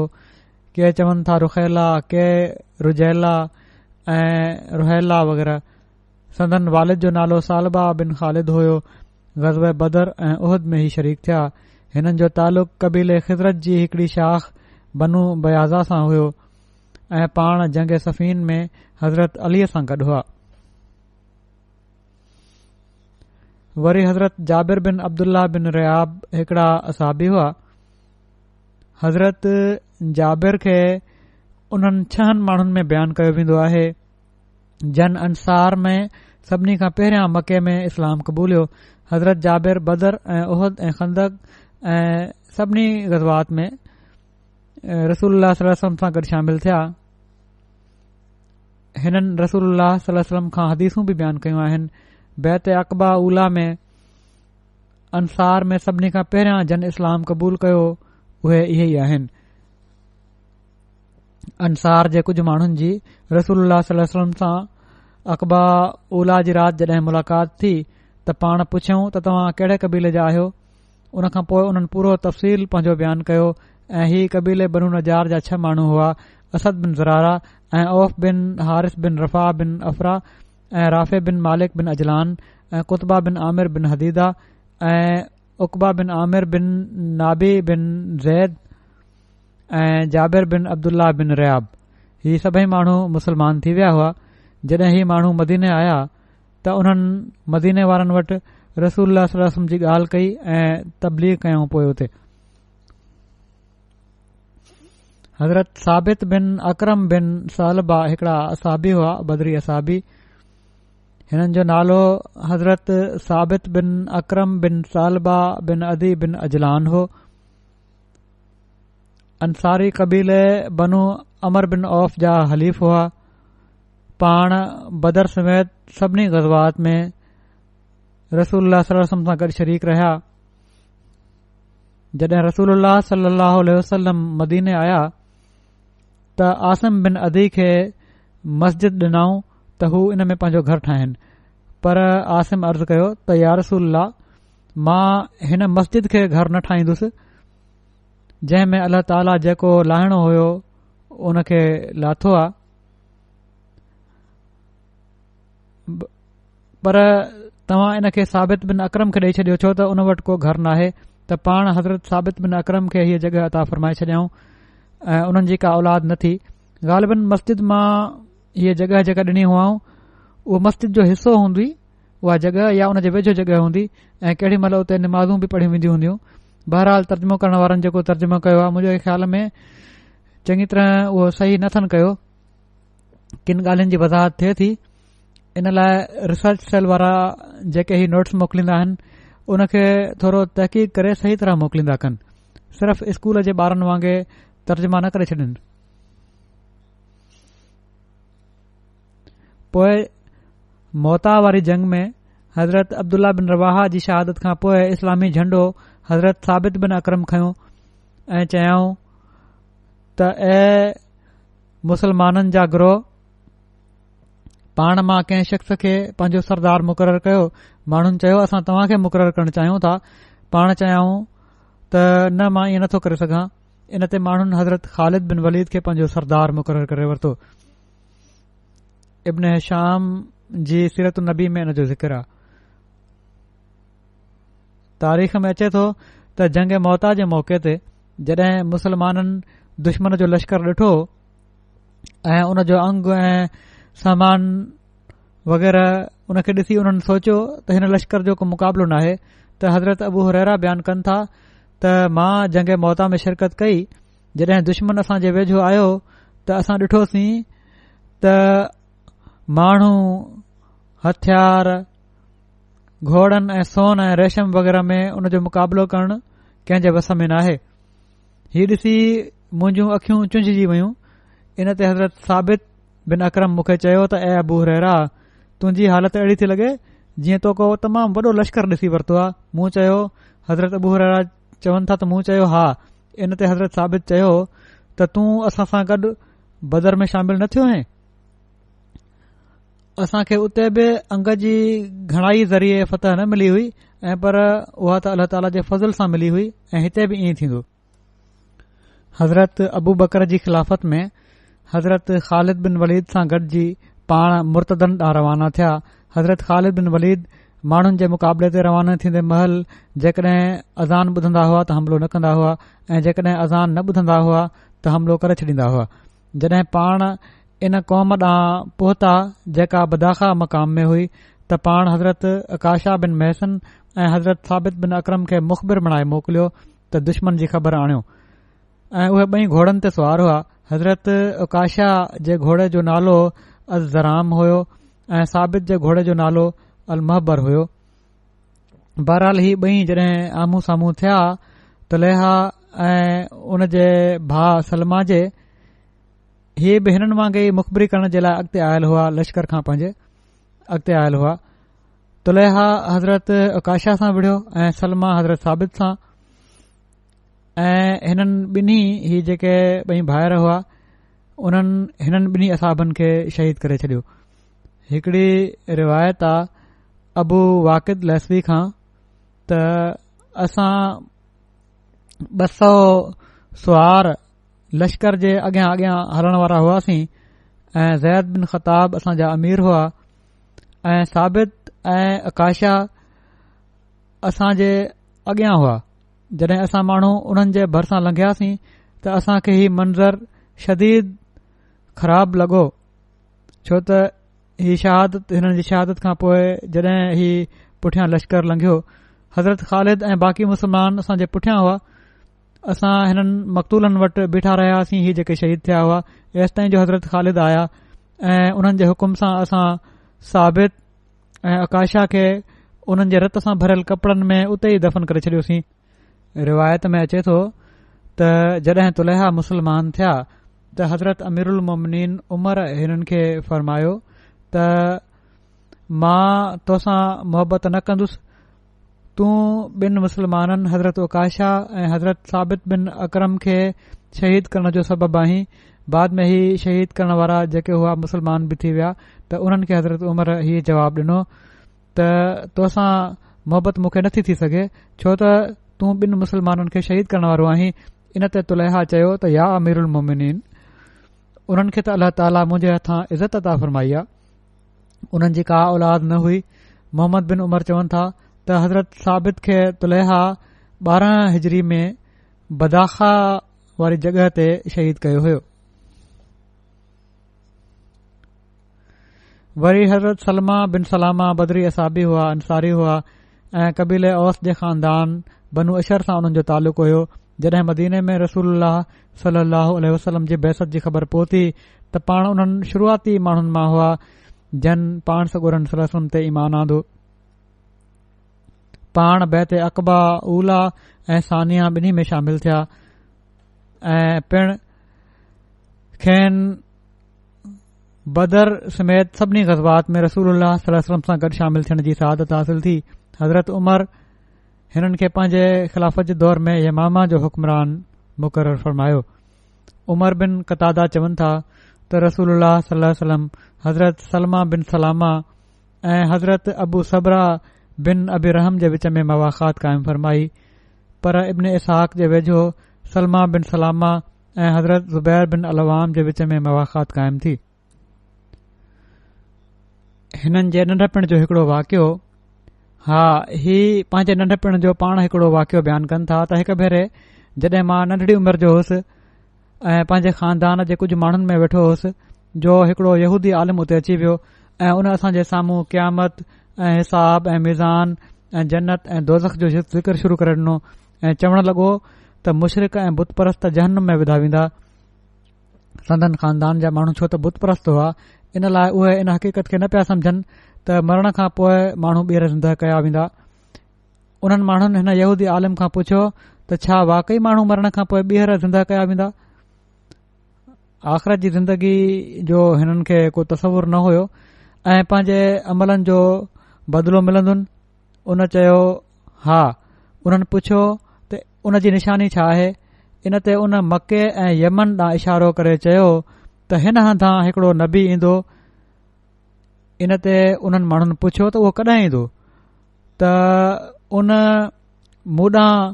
के चवनि था रुखैला, के रुजैला ऐं रुहैला वग़ैरह। संदन वालिद जो नालो सालबा बिन ख़ालिद हुयो। ग़ज़वे बदर ऐं उहद में ही शरीक थिया। हिननि जो तालुक़ कबीले ख़िज़रत जी हिकड़ी शाख बनु बयाज़ा सां हुयो ऐं पाण जंग सफ़ीन में हज़रत अलीअ सां गॾु हुआ। वरी हज़रत जाबिर बिन अब्दुल्ला बिन रयाब हिकड़ा असहाबी हुआ। हज़रत जाबिर खे उन्हनि 6 माण्हुनि में बयानु कयो वेंदो आहे जन अंसार में सभिनी खां पहिरियां मके में इस्लाम क़बूलियो। हज़रत जाबिर बदर ऐं उहद ऐं खंदक ऐं सभिनी ग़ज़वात में रसूलुल्लाह सल्लल्लाहु अलैहि वसल्लम सां गॾु शामिल थिया। हिननि रसूलुल्लाह सल्लल्लाहु अलैहि वसल्लम खां हदीसूं बि बयानु कयूं आहिनि। बैत अक़बा उला में अंसार में सभिनी खां पहिरियां जन इस्लाम क़बूल कयो उहे इहे ई आहिनि। अंसार जे कुझु माण्हुनि जी रसूलुल्लाह सल्लल्लाहु अलैहि वसल्लम सां अक़बा उला जी राति जॾहिं मुलाक़ात थी त पाण पुछियूं त तव्हां कहिड़े कबीले जा आहियो। उन खां पोइ उन्हनि पूरो तफ़सील पंहिंजो बयानु कयो ऐं ही कबीले बनु नजार जा 6 माण्हू हुआ। असद बिन ज़रारा ऐं औफ बिन हारिस बिन रफ़ा बिन अफरा ऐं राफ़े बिन मालिक बिन अजलान ऐं कुतबा बिन आमिर बिन हदीदा ऐं उक़बा बिन आमिर बिन नाबी बिन ज़ैद ऐं जाबिर बिन अब्दुल्ला बिन रयाब। ही सभई माण्हू मुसलमान थी विया हुआ। जॾहिं ही माण्हू मदीने आया त उन्हनि मदीने वारनि वटि रसूलुल्लाह सल्लल्लाहु अलैहि वसल्लम जी ॻाल्हि कई ऐं तबलीग कयूं पोइ उते। हज़रत साबित बिन अकरम बिन सालबा हिकड़ा असहाबी हुआ, बदरी असहाबी। हिननि जो नालो हज़रत साबित बिन अकरम बिन सालबा बिन अदी बिन अजलान हो। अंसारी कबीले बनु अमर बिन औफ जा हलीफ़ हुआ। पाण बदर समेत सभिनी ग़ज़वात में रसूलुल्लाह सल्लल्लाहु अलैहि वसल्लम सां गॾु शरीक रहिया। जॾहिं रसूलुल्लाह सल्लल्लाहु अलैहि वसल्लम मदीने आया त आसिम बिन अदी खे मस्जिद ॾिनऊं त हू इन में पंहिंजो घर ठाहिनि। पर आसिम अर्ज़ कयो त या रसूलल्लाह, मां हिन मस्जिद खे घर न ठाहींदुसि जंहिं में अल्लाह ताला जेको लाहिणो हुयो उन खे लाथो आहे। पर तव्हां इन खे साबित बिन अकरम खे ॾेई छॾियो छो त उन वटि को घर नाहे। त पाण हज़रत साबित बिन अकरम खे हीअ जॻह अता फ़रमाए छॾियऊं ऐं उन्हनि जी का औलाद न थी। ग़ालिबन मस्जिद मां हीअ जॻह जेका ॾिनी हुआऊं उहो मस्जिद जो हिसो हूंदी, उहा जॻह या उन जे वेझो जॻह हूंदी ऐं केॾी महिल उते निमाज़ूं बि पढ़ी वेंदियूं हूंदियूं बहरहाल तर्जुमो करण वारनि जेको तर्जुमो कयो आहे मुंहिंजे ख़्याल में चङी तरह उहो सही नथनि कयो। किन ॻाल्हियुनि जी वज़ाहत थिए थी, इन लाइ रिसर्च सेल वारा जेके ही नोट्स मोकिलींदा आहिनि उनखे थोरो तहक़ीक़ करे सही तरह मोकिलींदा कनि, सिर्फ़ स्कूल जे ॿारनि वांगुरु तर्जुमा न करे छॾनि। पोइ मोता वारी जंग में हज़रत अब्दुल्ला बिन रवाहा जी शहादत खां पोइ इस्लामी झंडो हज़रत साबित बिन अकरम खयो ऐं चयाऊं त ए मुसलमाननि जा गिरोह, पाण मां कंहिं शख़्स खे पंहिंजो सरदार मुक़ररु कयो। माण्हुनि चयो असां तव्हां खे मुक़ररु करणु चाहियूं था। पाण चयाऊं त न, मां ईअं नथो करे सघां। इन ते माण्हुनि हज़रत ख़ालिद बिन वलीद खे पंहिंजो सरदार मुक़ररु करे वरितो। इब्न हिशाम जी सीरत नबी में इन जो ज़िक्र आहे। तारीख़ में अचे थो त जंग मौता जे मौक़े ते जॾहिं मुसलमाननि दुश्मन जो लश्कर ॾिठो ऐं उन जो अंग ऐं सामान वग़ैरह उनखे ॾिसी उन्हनि सोचियो त हिन लश्कर जो को मुक़ाबिलो न आहे। त हज़रत अबू हुरैरा बयानु कनि था त मां जंग मौता में शिरकत कई। जॾहिं दुश्मन असां जे वेझो आयो त असां ॾिठोसीं त माण्हू हथियार घोड़नि ऐं सोन ऐं रेशम वग़ैरह में उन जो मुक़ाबिलो करणु कंहिं जे वस में न आहे। हीउ ॾिसी मुंहिंजूं अखियूं चुंझजी वयूं। इन ते हज़रत साबित बिन अकरम मूंखे चयो त ए अबू हुरैरा, तुंहिंजी हालत अहिड़ी थी लॻे जीअं तो को तमामु वॾो लश्कर ॾिसी वरितो आहे। मूं चयो, हज़रत अबू हुरैरा चवनि था त मूं चयो हा। इन ते हज़रत साबित चयो त तूं असां सां गॾु बदर में शामिल न थियो आहीं। असां खे उते बि अंग जी घणाई ज़रिए फतह न मिली हुई ऐं पर उहा त अल्लाह ताला जे फज़ल सां मिली हुई ऐं हिते बि ईअं थींदो। हज़रत अबू बकर जी ख़िलाफ़त में हज़रत ख़ालिद बिन वलीद सां गॾिजी पाण मुर्तदन ॾांहुं रवाना थिया। हज़रत ख़ालिद बिन वलीद माण्हुनि जे मुक़ाबले ते रवाना थींदे महल जेकॾहिं अज़ान ॿुधंदा हुआ त हमिलो न कंदा हुआ ऐं जेकॾहिं अज़ान न ॿुधंदा हुआ त हमिलो करे छॾींदा हुआ। जॾहिं पाण इन क़ौम ॾांहुं पहुता जेका बदाखा मक़ाम में हुई त पाण हज़रत अकाशा बिन महसन ऐं हज़रत साबित बिन अकरम खे मुख़बिर बणाए मोकिलियो त दुश्मन जी ख़बर आणियो ऐं उहे ॿई घोड़नि ते सुवार हुआ। हज़रत अकाशा जे घोड़े जो नालो अज़राम हुयो ऐं साबित जे घोड़े जो नालो अलमहबर हुयो। बहरहाल ही ॿई जॾहिं आम्हूं साम्हूं थिया तलेहा ऐं उन जे भाउ सलमा जे हीअ बि हिननि वांगुरु मुख़बिरी करण जे लाइ अॻिते आयल हुआ, लश्कर खां पंहिंजे अॻिते आयल हुआ। तुलेहा हज़रत अकाशा सां विढ़ियो ऐं सलमा हज़रत साबित सां ऐं हिननि ॿिन्ही ही जेके ॿई भाइर हुआ उन्हनि हिननि ॿिन्ही असाबनि खे शहीद करे छॾियो। हिकिड़ी रिवायत आहे अबू वाकिद लहसवी खां त असां 200 सुवार लश्कर जे अॻियां अॻियां हलण वारा हुआसीं ऐं ज़ैद बिन ख़ताब असांजा अमीर हुआ ऐं साबित ऐं अकाशा असां जे अॻियां हुआ। जॾहिं असां माण्हू उन्हनि जे भरिसां लंघियासीं त असांखे ही मंज़र शदीद ख़राब लॻो, छो त ही शहादत हिननि जी शहादत खां पोइ जॾहिं ही पुठियां लश्कर लंघियो हज़रत ख़ालिद ऐं बाक़ी मुसलमान असांजे पुठियां हुआ। असां हिननि मक़तूलनि वटि बीठा रहियासीं, ही जेके शहीद थिया हुआ एसि ताईं जो हज़रत ख़ालिद आया ऐं उन्हनि जे हुकुम सां असां साबित ऐं अकाशा खे उन्हनि जे रत सां भरियल कपड़नि में उते ई दफ़न करे छॾियोसीं। रिवायत में अचे थो त जॾहिं तुलेहा मुसलमान थिया त हज़रत अमीरुल मोमिनीन उमर हिननि खे फ़रमायो त मां तोसां मोहबत न कंदुसि। तूं ॿिन मुसलमाननि हज़रत अकाशा ऐं हज़रत साबित बिन अकरम खे शहीद करण जो सबबु आहीं। बाद में ही शहीद करण वारा जेके हुआ मुसलमान बि थी विया त उन्हनि खे हज़रत उमर ही जवाबु ॾिनो त तोसां मोहबत मूंखे नथी थी सघे, छो त तूं ॿिन मुसलमाननि खे शहीद करण वारो आहीं। इन ते तुलेहा चयो त या अमीरुल मोमिनीन, उन्हनि खे त अल्लाह ताला मुंहिंजे हथां इज़त अता फ़रमाई आहे, उन्हनि जी का औलाद न हुई। मोहम्मद बिन उमर चवनि था त हज़रत साबित खे तुलेहा 12 हिजरी में बदाखा वारी जॻह ते शहीद कयो हुयो। वरी हज़रत सलमा बिन सलामा बदरी असाबी हुआ, अंसारी हुआ ऐं कबीले औस जे ख़ानदान बनू अशर सां उन्हनि जो तालुक़ हुयो। जॾहिं मदीने में रसूलुल्लाह सल्लल्लाहु अलैहि वसल्लम जी बैसत जी ख़बर पहुती त पाण उन्हनि शुरूआती माण्हुनि मां हुआ जन पाण सगोरन सलम ते ईमान आंदो। पाण बैत अकबा उला ऐं सानिया ॿिन्ही में शामिल थिया ऐं पिण खेनि बदर समेत सभिनी ग़ज़वात में रसूलुल्लाह सल्लल्लाहु अलैहि वसल्लम सां गॾु शामिल थियण जी सआदत हासिल थी। हज़रत उमर हिननि खे पंहिंजे ख़िलाफ़त जे दौर में यमामा जो हुक्मरान मुक़ररु फ़रमायो। उमर बिन कतादा चवनि था त रसूलुल्लाह सल्लल्लाहु अलैहि वसल्लम हज़रत सलमा बिन सलामा ऐं हज़रत अबू सबरा बिन अबी रहम जे विच में मवाख़ात क़ाइमु फ़रमाई, पर इब्न इसहाक़ जे वेझो सलमा बिन सलामा ऐं हज़रत ज़ुबैर बिन अलवाम जे विच में मवाख़ात क़ाइमु थी। हिननि जे नंढपिण जो हिकिड़ो वाक़ियो ही पंहिंजे नंढपिण जो पाण हिकिड़ो वाक़ियो बयानु कनि था त हिकु भेरे जॾहिं मां नंढड़ी उमिरि जो हुयुसि ऐं पंहिंजे ख़ानदान जे कुझु माण्हुनि में वेठो हुयुसि जो हिकिड़ो यहूदी आलिम उते अची वियो ऐं उन असांजे साम्हूं क़यामत ऐं हिसाब ऐं मीज़ान ऐं जन्नत ऐं दोज़ख जो ज़िक्र शुरू करे ॾिनो ऐं चवण लॻो त मुशरिक ऐं बुत परस्त जहन्नुम में विधा वेंदा। संदन ख़ानदान जा माण्हू छो त बुत परस्त हुआ, इन लाइ उहे इन हक़ीक़त खे न पिया समझनि त मरण खां पोइ माण्हू ॿीहर ज़िंदह कया वेंदा। उन्हनि माण्हुनि हिन यहूदी आलिम खां पुछियो त छा वाकई माण्हू मरण खां पोइ ॿीहर ज़िंदह कया वेंदा। आख़िरत जी ज़िंदगी जो हिननि खे को तसवुर न हुयो ऐं पंहिंजे अमलनि जो बदिलो मिलंदुनि। उन चयो हा। उन्हनि पुछियो त उन जी निशानी छा आहे। इन ते उन मके ऐं यमन ॾांहुं इशारो करे चयो त हिन हंधां हिकिड़ो नबी ईंदो। इन ते उन्हनि माण्हुनि पुछियो त उहो कॾहिं ईंदो, त उन मूं ॾांहुं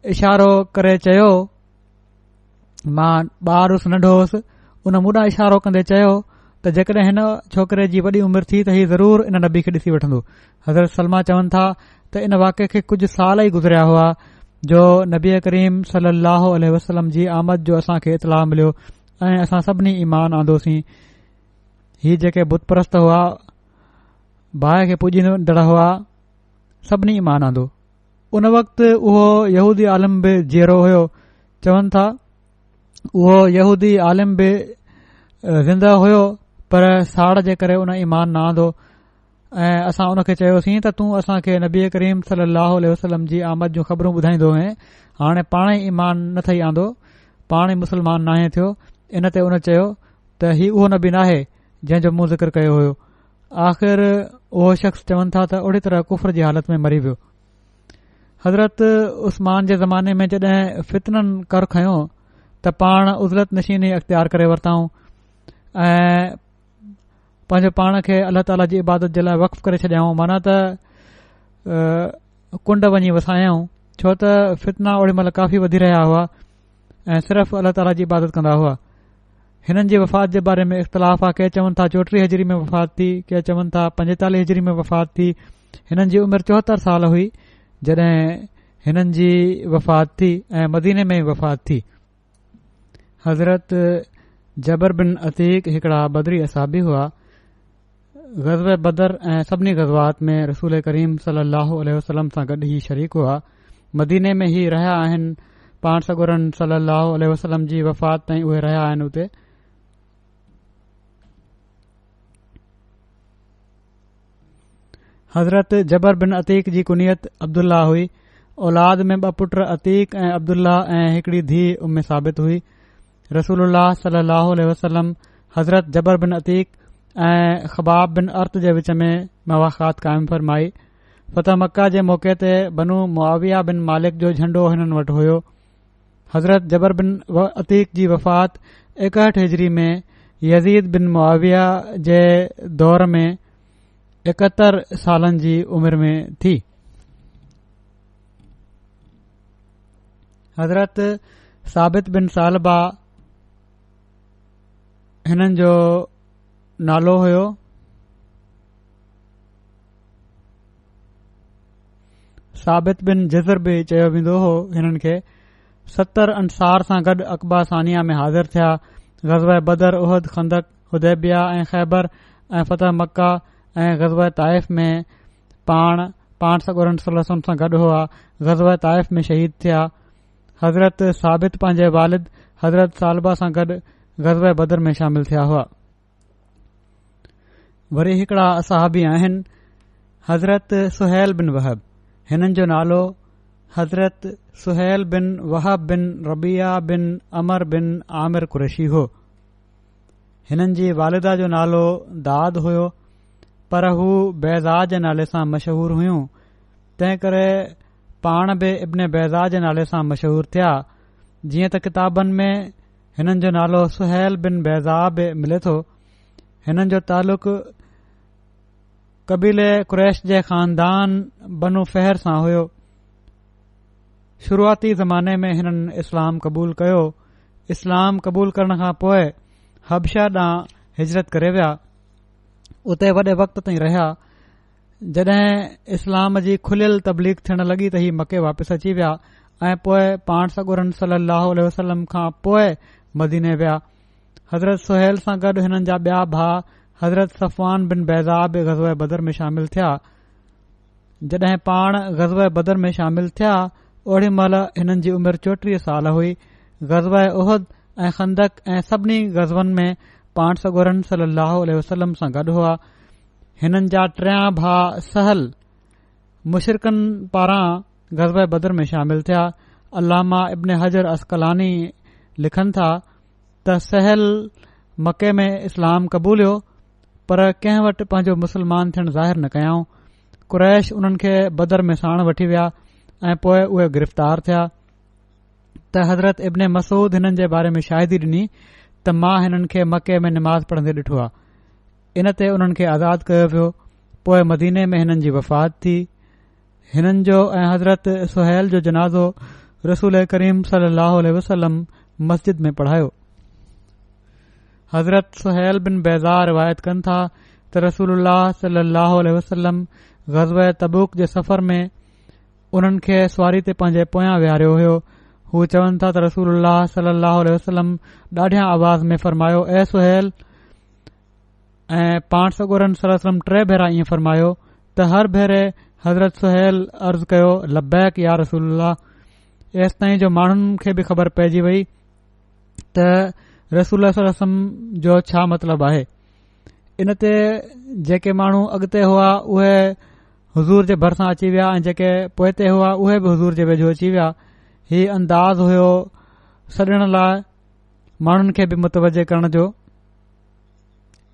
इशारो करे चयो, मां ॿार हुउसि, नंढो हुउसि। उन मूं ॾांहुं इशारो कंदे चयो त जेकॾहिं हिन छोकिरे जी वॾी उमिरि थी त हीउ ज़रूर इन नबी खे ॾिसी वठंदो। हज़रत सलमा चवनि था त इन वाक़े खे कुझु साल ई गुज़रिया हुआ जो नबी करीम सल्लल्लाहु अलैहि वसल्लम जी आमद जो असांखे इतलाह मिलियो ऐं असां सभिनी ईमान आंदोसीं। ही जेके बुत परस्त हुआ, बाहि खे पूॼींदड़ हुआ, सभिनी ईमान आंदो। उन वक़्तु उहो यहूदी आलिम बि जीअरो हुयो। चवनि था उहो यहूदी आलिम बि ज़िंदा हुयो, पर साड़ जे करे उन ईमान न आंदो ऐं असां उन खे चयोसीं त तूं असांखे नबी करीम सल्लल्लाहु अलैहि वसल्लम जी आमद जूं ख़बरूं ॿुधाईंदो ऐं हाणे पाणे ईमान न थई आंदो, पाणे मुस्लमान नाहे थियो। इन ते उन चयो त ही उहो नबी नाहे जंहिंजो मूं ज़िक्र कयो हुयो। आख़िर उहो शख़्स चवनि था त ओड़ी तरह कुफर जी हालत में मरी वियो। हज़रत उस्मान जे ज़माने में जॾहिं फितननि कर खयो त पाण उज़लत नशीनी अख़्तियार करे वरिताऊं ऐं पंहिंजो पाण खे अल्लाह ताला जी इबादत जे लाइ वक़फ़ करे छॾियाऊं, माना त कुंड वञी वसायाऊं, छो त फितना ओड़ी महिल काफ़ी वधी रहिया हुआ ऐं सिर्फ़ अल्लाह ताला जी इबादत कंदा हुआ। हिननि जी वफ़ात जे बारे में इख़्तिलाफ़ आहे। के चवनि था 34 हिजरी में वफ़ात थी, के चवनि था 45 हिजरी में वफ़ात थी। हिननि जी उमिरि 74 साल हुई जॾहिं हिननि जी वफ़ात थी ऐं मदीने में वफ़ात थी। हज़रत जबर बिन अतीक हिकिड़ा बदरी असाबी हुआ। ग़ज़वे बदर ऐं सभिनी ग़ज़वात में रसूल करीम सल्लल्लाहु अलैहि वसल्लम सां गॾु ही शरीक हुआ। मदीने में ही रहिया आहिनि। पाण सगोरन सल्लल्लाहु अलैहि वसल्लम जी वफ़ात ताईं उहे रहिया आहिनि उते। हज़रत जबर बिन अतीक जी कुनियत अब्दुल्ला हुई। औलाद में 2 पुट अतीक ऐं अब्दुल्ला ऐं हिकड़ी धीउ उम्मे साबित हुई। रसूलुल्लाह सल्लल्लाहु अलैहि वसल्लम हज़रत जबर बिन अतीक ऐं ख़बाब बिन अर्त जे विच में मवाख़ात क़ाइमु फ़रमाई। फ़तह मक्का जे मौक़े ते बनू मुआविया बिन मालिक जो झंडो हिननि वटि हुयो। हज़रत जबर बिन अतीक जी वफ़ात 61 हिजरी में यज़ीद बिन मुआविया जे दौर में 71 सालनि जी उमिरि में थी। हज़रत साबित बिन सालबा हिननि जो नालो हुयो। साबित बिन जज़र बि चयो वेंदो हो। हिननि खे 70 अंसार सां गॾु अकबा सानिया में हाज़िर थिया। ग़ज़वा बदर, उहद, खंदक, हुदैबिया ऐं ख़ैबर ऐं फ़तह मक्का ऐं ग़ज़वा ताइफ़ में पाण पाण सॻोरन सल्लल्लाहु अलैहि वसल्लम सां गॾु हुआ ग़ज़वा ताइफ़ में शहीद थिया। हज़रत साबित पंहिंजे वालिद हज़रत सालबा सां गॾु ग़ज़वा बदर में शामिल थिया हुआ। वरी हिकड़ा सहाबी आहिनि हज़रत सुहैल बिन वहब। हिननि जो नालो हज़रत सुहैल बिन वहब बिन रबिया बिन अमर बिन आमिर कुरैशी हो। हिननि जी वालिदा जो नालो दाद हुयो, पर हू बैज़ा जे नाले सां मशहूर हुयूं, तंहिं करे पाण बि इब्न बैज़ा जे नाले सां मशहूर थिया। जीअं त किताबनि में हिननि जो नालो सुहैल बिन बैज़ा बि मिले थो। हिननि जो तालुक़ कबीले कुरैश जे ख़ानदान बनु फ़हर सां हुयो। शुरूआती ज़माने में हिननि इस्लाम क़बूल कयो। इस्लाम क़बूल करण खां पोइ हबशा ॾांहुं हिजरत करे विया। उते वॾे वक़्त ताईं रहिया। जॾहिं इस्लाम जी खुलियल तबलीग थियण लॻी त ही मके वापसि अची विया ऐं पोइ पाण सॻोरन सल्लल्लाहु अलैहि वसल्लम खां पोइ मदीने विया। हज़रत सुहैल सां गॾु हिननि जा ॿिया भाउ हज़रत सफ़वान बिन बैज़ा बि ग़ज़वा बदर में शामिल थिया। जॾहिं पाण ग़ज़वा बदर में शामिल थिया ओड़ी महिल हिननि जी उमिरि 34 साल हुई। ग़ज़वा उहद ऐं खंदक ऐं सभिनी ग़ज़वनि में पाण सॻोरन सल्लल्लाहु अलैहि वसल्लम सां गॾु हुआ। हिननि जा टियां भाउ सहल मुशरिकनि पारां ग़ज़वा बदर में शामिल थिया। अल्लामा इब्न हजर अस्कलानी लिखनि था त सहल मके में इस्लाम क़बूलियो, पर कंहिं वटि पंहिंजो मुस्लमान थियण ज़ाहिर न कयाऊं। कुरैश उन्हनि खे बदर में साण वठी विया ऐं पोइ उहे गिरफ़्तार थिया। त हज़रत इब्न मसूद हिननि जे बारे में शाहिदी ॾिनी त मां हिननि खे मके में निमाज़ पढ़ंदे ॾिठो आहे। इन ते उन्हनि खे आज़ाद कयो वियो। पोइ मदीने में हिननि जी वफ़ात थी। हिननि जो ऐं हज़रत सुहैल जो जनाज़ो रसूल करीम सल्लल्लाहु अलैहि वसल्लम मस्जिद में पढ़ायो। हज़रत सुहैल बिन बैज़ा रिवायत कनि था त रसूलुल्लाह सल्लल्लाहु अलैहि वसल्लम ग़ज़वा तबूक जे सफ़र में उन्हनि खे सवारी ते पंहिंजे पोयां विहारियो हुयो। हू चवनि था त रसूलुल्लाह सल्लल्लाहु अलैहि वसल्लम ॾाढियां आवाज़ में फरमायो, ए सुहैल। ऐं पाण सॻोरन सल्लल्लाहु अलैहि वसल्लम 3 भेरा ईअं फरमायो त हर भेरे हज़रत सुहैल अर्ज़ कयो, लब्बैक या रसूलुल्लाह। एसि ताईं जो माण्हुनि खे बि ख़बर पइजी वई त रसूल सल्लल्लाहु अलैहि वसल्लम जो छा मतिलबु आहे। इन ते जेके माण्हू अॻिते हुआ उहे हुज़ूर जे भरिसां अची विया ऐं जेके पोइते हुआ उहे बि हुज़ूर जे वेझो अची विया। ही अंदाज़ हुयो सॾण लाइ माण्हुनि खे बि मुतवजे करण जो।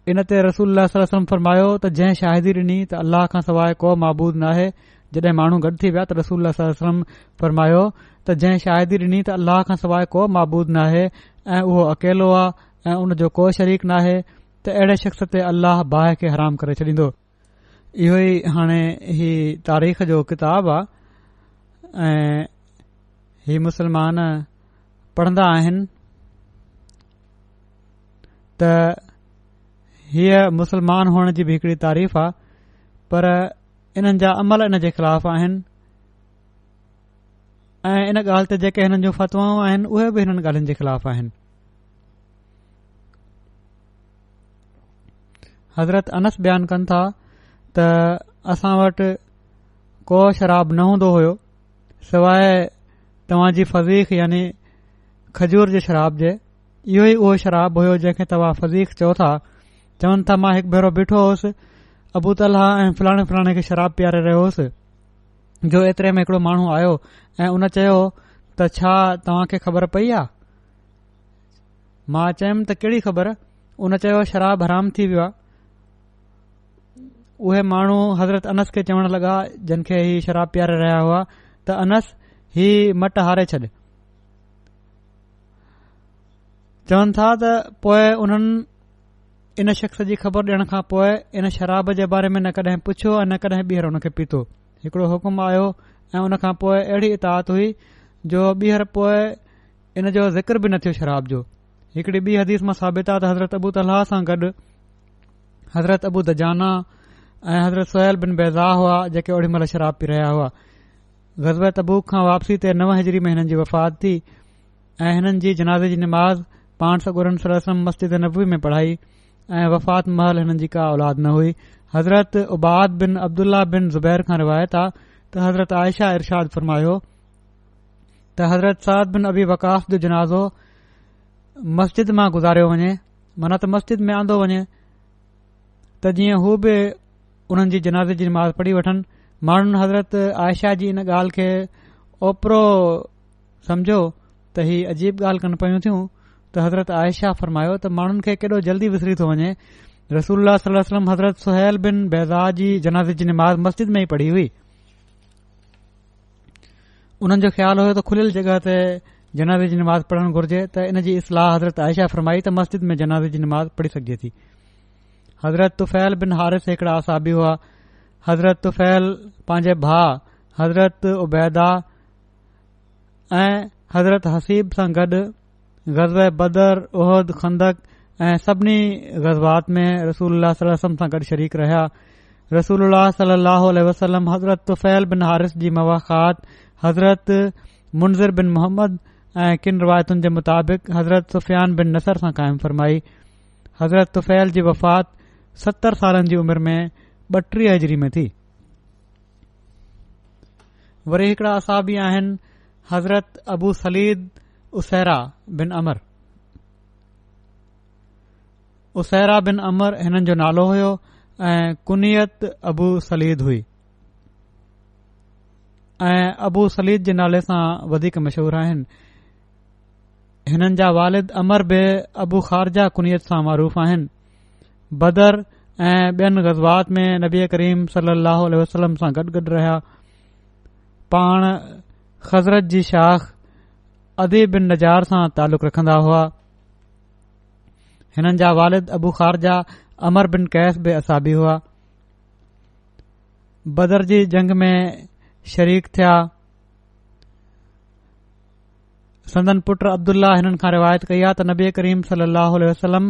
इन ते रसूलुल्लाह सल्लल्लाहु अलैहि वसल्लम फरमायो त जंहिं शाहिदी ॾिनी त अल्लाह खां सवाइ को माबूद न आहे। जॾहिं माण्हू गॾु थी विया त रसूलुल्लाह सल्लल्लाहु अलैहि वसल्लम फरमायो त जंहिं शाहिदी ॾिनी त अल्लाह खां सवाइ को माबूद न आहे ऐं उहो अकेलो आहे ऐं उन जो को शरीक न आहे, त अहिड़े शख़्स ते अल्लाह बाहि खे हराम करे छॾींदो। इहो ई हाणे ही तारीख़ जो किताबु आहे ऐं ही मुसलमान पढ़ंदा आहिनि त हीअ मुसलमान हुअण जी बि हिकड़ी तारीफ़ आहे, पर इन्हनि जा अमल इन जे ख़िलाफ़ आहिनि ऐं इन ॻाल्हि ते जेके हिननि जूं फ़तवाऊं आहिनि उहे बि हिननि ॻाल्हियुनि जे ख़िलाफ़ आहिनि। हज़रत अनस बयानु कनि था त असां वटि को शराब न हूंदो हुयो सवाइ तव्हां जी फज़ीख़ यानी खजूर जे शराब जे। इहो ई उहो शराब हुयो जंहिंखे तव्हां फज़ीख़ चओ था। चवनि था मां हिकु भेरो बीठो हुउसि, अबू तलहा ऐं फलाणे फलाणे खे शराब पीआरे रहियो हुउसि जो एतिरे में हिकड़ो माण्हू आयो ऐं उन चयो त छा तव्हां खे ख़बर पई आहे? मां चयुमि त कहिड़ी ख़बर? उन चयो शराब हराम थी वियो आहे। उहे माण्हू हज़रत अनस खे चवण लॻा जिन खे ही शराब पीआरे रहिया हुआ त अनस ही मट हारे छॾ। चवनि था त पोइ उन्हनि इन शख़्स जी ख़बर ॾियण खां पोइ इन शराब जे बारे में न कॾहिं पुछियो ऐं न कॾहिं ॿीहर उन खे पीतो। हिकड़ो हुकुम आयो ऐं उन खां पोइ अहिड़ी इताअत हुई जो ॿीहर पोइ इन जो ज़िक्र बि न थियो शराब जो। हिकड़ी ॿी हदीस मां साबित आहे त हज़रत अबू तलहा सां गॾु हज़रत अबू दजाना ऐं हज़रत सुहैल बिन बैज़ा हुआ जेके ओड़ी महिल शराब पी रहिया हुआ। ग़ज़वा तबूक खां वापसी ते 9 हिजरी में हिननि जी वफ़ात थी ऐं हिननि जी जनाज़े जी निमाज़ पाण सॻोरन सल्लल्लाहु अलैहि वसल्लम मस्जिद नबवी में पढ़ाई ऐं वफ़ात महल हिननि जी का औलाद न हुई। हज़रत उबाद बिन अब्दुल्ला बिन ज़ुबैर खां रिवायत आहे त हज़रत आयशा इरशाद फरमायो त हज़रत साद बिन अबी वकास जो जनाज़ो मस्जिद मां गुज़ारियो वञे, माना त मस्जिद में आंदो वञे त जीअं हू बि उन्हनि जी जनाज़े जी नमाज़ पढ़ी वठनि। माण्हुनि हज़रत आयशा जी इन ॻाल्हि खे ओतिरो समझो त ही अजीब ॻाल्हि कनि पयूं थियूं त हज़रत आयशा फरमायो त माण्हुनि खे केॾो जल्दी विसरी थो वञे। रसूलुल्लाह सल्लल्लाहु अलैहि वसल्लम हज़रत सुहैल बिन बैज़ा जी जनाज़े जी नमाज़ मस्जिद में ई पढ़ी हुई। उन्हनि जो ख़्यालु हुयो त खुलियल जॻह ते जनाज़े जी नमाज़ पढ़णु घुर्जे, त इन जी इस्लाह हज़रत आयशा फरमाई त मस्जिद में जनाज़े जी नमाज़ पढ़ी सघिजे थी। हज़रत तुफ़ैल बिन हारिस हिकिड़ा असाबी हुआ। हज़रत तुफ़ैल पंहिंजे भाउ हज़रत उबैदा ऐं हज़रत हसीब सां गॾु ग़ज़वे बदर, उहद, खंदक ऐं सभिनी ग़ज़वात में रसूलुल्लाह सल्लल्लाहु अलैहि वसल्लम सां गॾु शरीक रहिया। रसूलुल्लाह सल्लल्लाहु अलैहि वसल्लम हज़रत तुफ़ैल बिन हारिस जी मुवाख़ात हज़रत मुनज़िर बिन मोहम्मद ऐं किन रिवायतुनि जे मुताबिक़ हज़रत सुफ़ियान बिन नसर सां क़ाइमु फरमाई। हज़रत तुफ़ैल जी वफ़ात 70 सालनि जी उमिरि में 32 हिजरी में थी। वरी हिकिड़ा असाबी आहिनि हज़रत अबू सलीद उसैरा बिन अमर। उसैरा बिन अमर हिननि जो नालो हुयो ऐं कुनियत अबू सलीद हुई ऐं अबू सलीद जे नाले सां वधीक मशहूर आहिनि। हिननि जा वालिद अमर बि अबू ख़ारजा कुनियत सां मारूफ़ आहिनि। बदर ऐं ॿियनि ग़ज़वात में नबी करीम सल्लल्लाहु अलैहि वसल्लम सां गॾु गॾु रहिया। पाण ख़ज़रत जी शाख अदी बिन नजार सां तालुक़ रखंदा हुआ। हिननि जा वालिद अबू ख़ारजा अमर बिन कैस बि असाबी हुआ। बदर जी जंग में शरीक थिया। संदन पुट अब्दुल्ला हिननि खां रिवायत कई आहे त नबी करीम सल्लल्लाहु अलैहि वसल्लम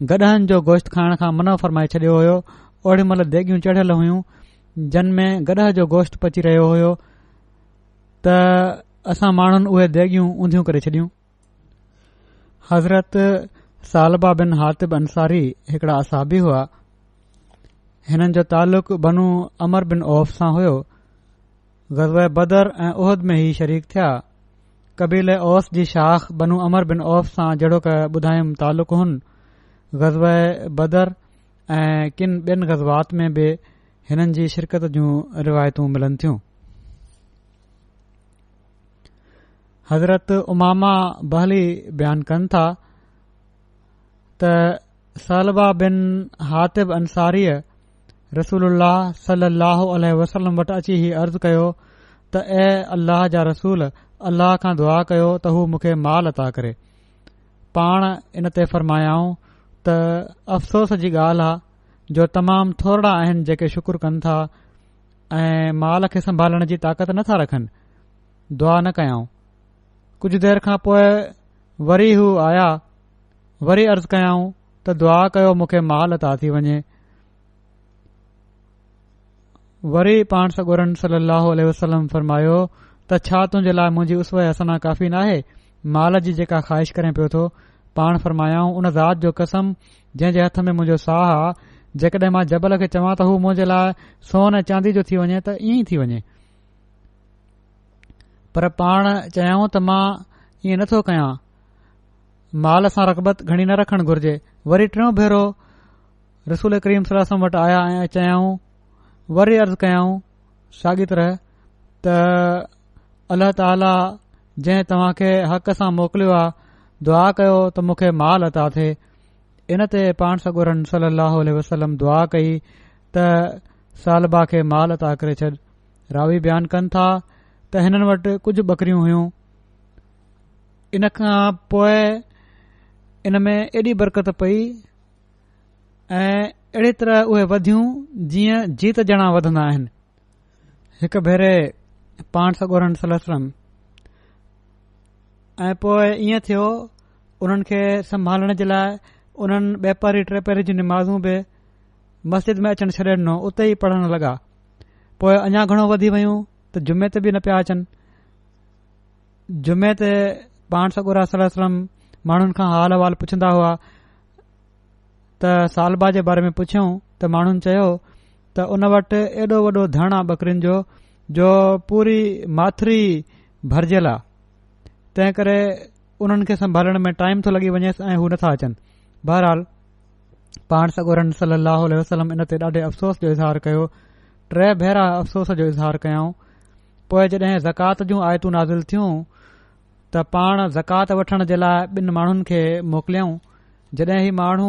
गॾहनि जो गोश्त खाइण खां मना फरमाए छडि॒यो हुयो। ओड़ी महिल देगियूं चढ़ियल हुयूं जिन में गॾह जो गोश्त पची रहियो हुयो त असां माण्हुनि उहे देगियूं ऊंधियूं करे छडि॒यूं। हज़रत सालबा बिन हातिब अंसारी हिकिड़ा असाबी हुआ। हिननि जो ताल्लुक़ बनू अमर बिन औफ सां हुयो। ग़ज़वे बदर ऐं उहद में ही शरीक थिया। कबीले औस जी शाख बनू अमर बिन औफ सां जहिड़ो क ॿुधायमि ताल्लुक़ हुन। ग़ज़वे बदर ऐं किन ॿियनि ग़ज़वात में बि हिननि जी शिरकत जूं रिवायतूं मिलनि थियूं। हज़रत उमामा बहली बयानु कनि था त सालबा बिन हातिब अंसारीअ रसूलुल्लाह सल्लल्लाहु अलैहि वसल्लम वटि अची ही अर्ज़ु कयो त ए अल्लाह जा रसूल, अल्लाह खां दुआ कयो त हू मूंखे माल अता करे। पाण इन ते फरमायाऊं त अफ़सोस जी ॻाल्हि आहे जो तमामु थोरा आहिनि जेके शुक्र कनि था ऐं माल खे संभालण जी ताक़त नथा रखनि। दुआ न कयाऊं। कुझु देर खां पोइ वरी हू आया। वरी अर्ज़ु कयाऊं त दुआ कयो मूंखे माल अता थी वञे। वरी पाण सॻोरन सल्लल्लाहु अलैहि वसल्लम फरमायो त छा तुंहिंजे लाइ मुंहिंजी उसवे हसना काफ़ी नाहे माल जी जेका ख़्वाहिश करें पियो थो। पाण फरमायाऊं उन ज़ात जो कसम जंहिं जे हथ में मुंहिंजो साह आहे, जेकॾहिं मां जबल खे चवां त हू मुंहिंजे लाइ सोन ऐं चांदी जो थी वञे त ईअं ई थी वञे। पर पाण चयाऊं त मां ईअं नथो कयां। माल सां रग़बत घणी न रखणु घुर्जे। वरी टियों भेरो रसूल करीम सल्लल्लाहु अलैहि वसल्लम वटि आया ऐं चयाऊं। वरी अर्ज़ु कयाऊं साॻी तरह त अल्लाह ताला जंहिं तव्हां खे हक़ सां मोकिलियो आहे, दुआ कयो त मूंखे माल अता थिए। इन ते पाण सॻोरन सल्लल्लाहु अलैहि वसल्लम दुआ कई त सालबा खे माल अता करे छॾ। रावी बयानु कनि था त हिननि वटि कुझु बकरियूं हुयूं। इन खां पोइ इन में एॾी बरकत पई ऐं अहिड़ी तरह उहे वधियूं जीअं जीत ॼणा वधंदा आहिनि। हिकु भेरे पाण सॻोरन सल्लल्लाहु अलैहि वसल्लम ऐं पोइ ईअं थियो उन्हनि खे संभालण जे लाइ उन्हनि ॿे पहिरीं टे पहिरीं जूं निमाज़ूं बि मस्जिद में अचणु छॾे ॾिनो, उते ई पढ़ण लॻा। पोइ अञा घणो वधी वयूं त जुमे ते बि न पिया अचनि। जुमे ते पाण सॻोरा सल्लल्लाहु अलैहि वसल्लम माण्हुनि खां हाल अहिवाल पुछंदा हुआ त सालबा जे बारे में पुछियूं त माण्हुनि चयो त उन वटि एॾो वॾो धण आहे बकरियुनि जो पूरी माथिरी भरिजियल आहे, तंहिं करे उन्हनि खे संभालण में टाइम थो लॻी वञेसि ऐं हू नथा अचनि। बहरहाल पाण सॻोरन सल्लल्लाहु अलैहि वसल्लम इन ते ॾाढे अफ़सोस जो इज़हार कयो। 3 भेरा अफ़सोस जो इज़हार कयाऊं। पोइ जॾहिं ज़कात जूं आयतूं नाज़िल थियूं त पाण ज़कात वठण जे लाइ 2 माण्हुनि खे मोकिलियऊं। जॾहिं ही माण्हू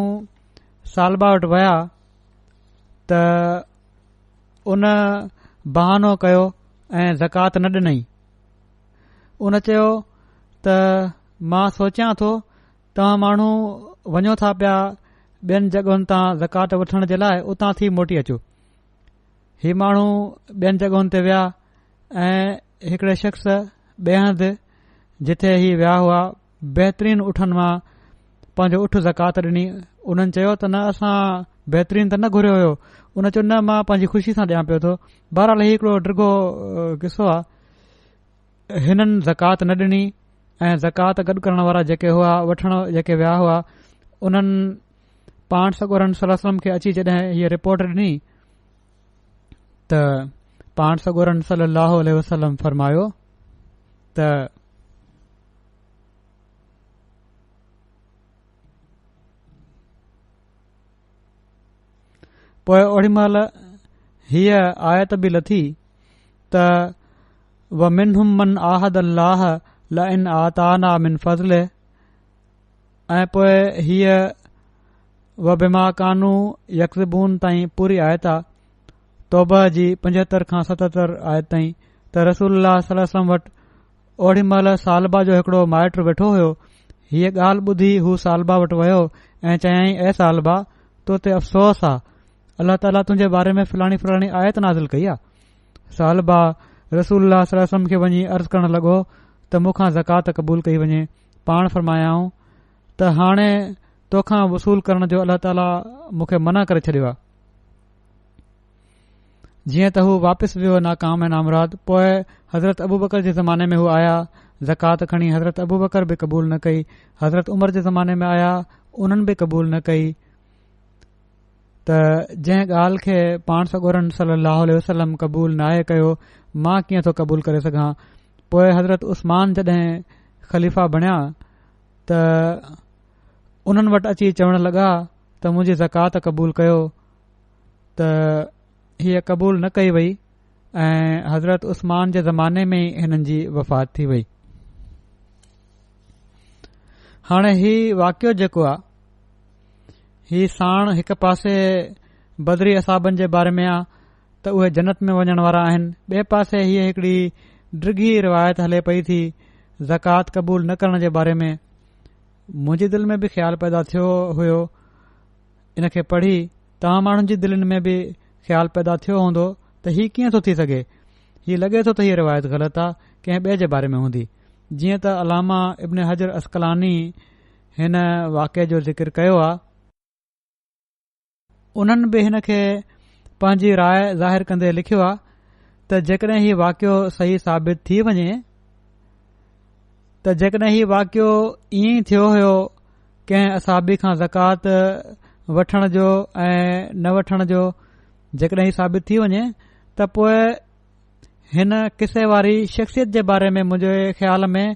सालबा वटि विया त उन बहानो कयो ऐं ज़कात न ॾिनई। उन चयो त मां सोचियां थो तव्हां माण्हू वञो था पिया ॿियनि जॻहियुनि तां ज़कात वठण जे लाइ, उतां थी मोटी अचो। ही माण्हू ॿियनि जॻहियुनि ते विया ऐं हिकिड़े शख़्स ॿिए हंधि जिथे ही विया हुआ बहितरीन उठनि मां पंहिंजो उठ ज़कात ॾिनी। उन्हनि चयो त न असां बहितरीन त न घुरियो हुयो। उन चयो न मां पंहिंजी ख़ुशी सां ॾियां पियो थो। बहरहाल ही हिकिड़ो डिघो किसो आहे। हिननि ज़कात न ॾिनी ऐं ज़कात गॾु करण वारा जेके हुआ वठण जेके विया हुआ उन्हनि पाण सॻोरन सल्लल्लाहु अलैहि वसल्लम खे अची जॾहिं हीअ रिपोर्ट ॾिनी त पाण सॻोरन सल्लल्लाहु अलैहि वसल्लम फरमायो त पोइ ओॾी महिल हीअ आयत बि लथी त वमिनहुम मन आहद अल्लाह लइन आताना मिन फज़ले, ऐं पोइ हीअ व बिमा कानू यकज़बून ताईं पूरी आयत आहे। तौबा जी 75 खां 77 आयत ताईं त रसूलुल्लाह सल्लल्लाहु अलैहि वसल्लम वटि ओॾी महिल सालबा जो हिकिड़ो माइट वेठो हुयो। हीअ ॻाल्हि ॿुधी हू सालबा वटि वियो ऐं चयाईं ए सालबा तो ते अफ़सोस आहे, अल्लाह ताला तुंहिंजे बारे में फलाणी फलाणी आयत नाज़िल कई आहे। सालबा रसूलुल्लाह सल्लल्लाहु अलैहि वसल्लम खे वञी अर्ज़ करण लॻो त मूंखां ज़कात क़बूल कई वञे। पाण फरमायाऊं त हाणे तोखां वसूल करण जो अल्लाह ताला मूंखे मना करे छॾियो आहे। जीअं त हू वापसि वियो नाकाम ऐं नामराद। पोइ हज़रत अबू बकर जे ज़माने में हू आया ज़कात खणी। हज़रत अबू बकर बि क़बूल न कई। हज़रत उमर जे ज़माने में आया उन्हनि बि क़बूल न कई। त जंहिं ॻाल्हि खे पाण सॻोरन सल्लल्लाहु अलैहि वसल्लम क़बूल नाहे कयो मां कीअं थो क़बूल करे सघां। पोइ हज़रत उस्मान जॾहिं ख़लीफ़ा बणिया त उन्हनि वटि अची चवण लॻा त मुंहिंजी ज़कात क़बूल कयो, त हीअ क़बूल न कई वई ऐं हज़रत उस्मान जे ज़माने में ई हिननि जी वफ़ात थी वई। हाणे ही वाक़ियो जेको आहे ही साण हिकु पासे बदरी असाबनि जे बारे में आहे त उहे जन्नत में वञण वारा आहिनि। ॿिए पासे हीअ हिकिड़ी डिघी रिवायत हले पई थी ज़कात क़बूल न करण जे बारे में। मुंहिंजी दिलि में बि ख़्यालु पैदा थियो हुयो इन खे पढ़ी, तव्हां माण्हुनि जी दिलनि में बि ख़्यालु पैदा थियो हूंदो त हीअ कीअं थो थी सघे। हीअ लॻे थो त हीअ रिवायत ग़लति आहे, कंहिं ॿिए जे बारे में हूंदी। जीअं त अलामा इब्न हजर अस्कलानी हिन वाक़े जो ज़िक्र कयो आहे, उन्हनि बि हिन खे पंहिंजी राय ज़ाहिर कंदे लिखियो आहे त जेकॾहिं हीउ वाक़ियो सही साबित थी वञे त जेकॾहिं हीउ वाक़ियो ईअं ई थियो हुयो कंहिं असाबी खां ज़कात वठण जो ऐं न वठण जो, जेकॾहिं हीउ साबित थी वञे त पोइ हिन किसे वारी शख़्सियत जे बारे में मुंहिंजे ख़्याल में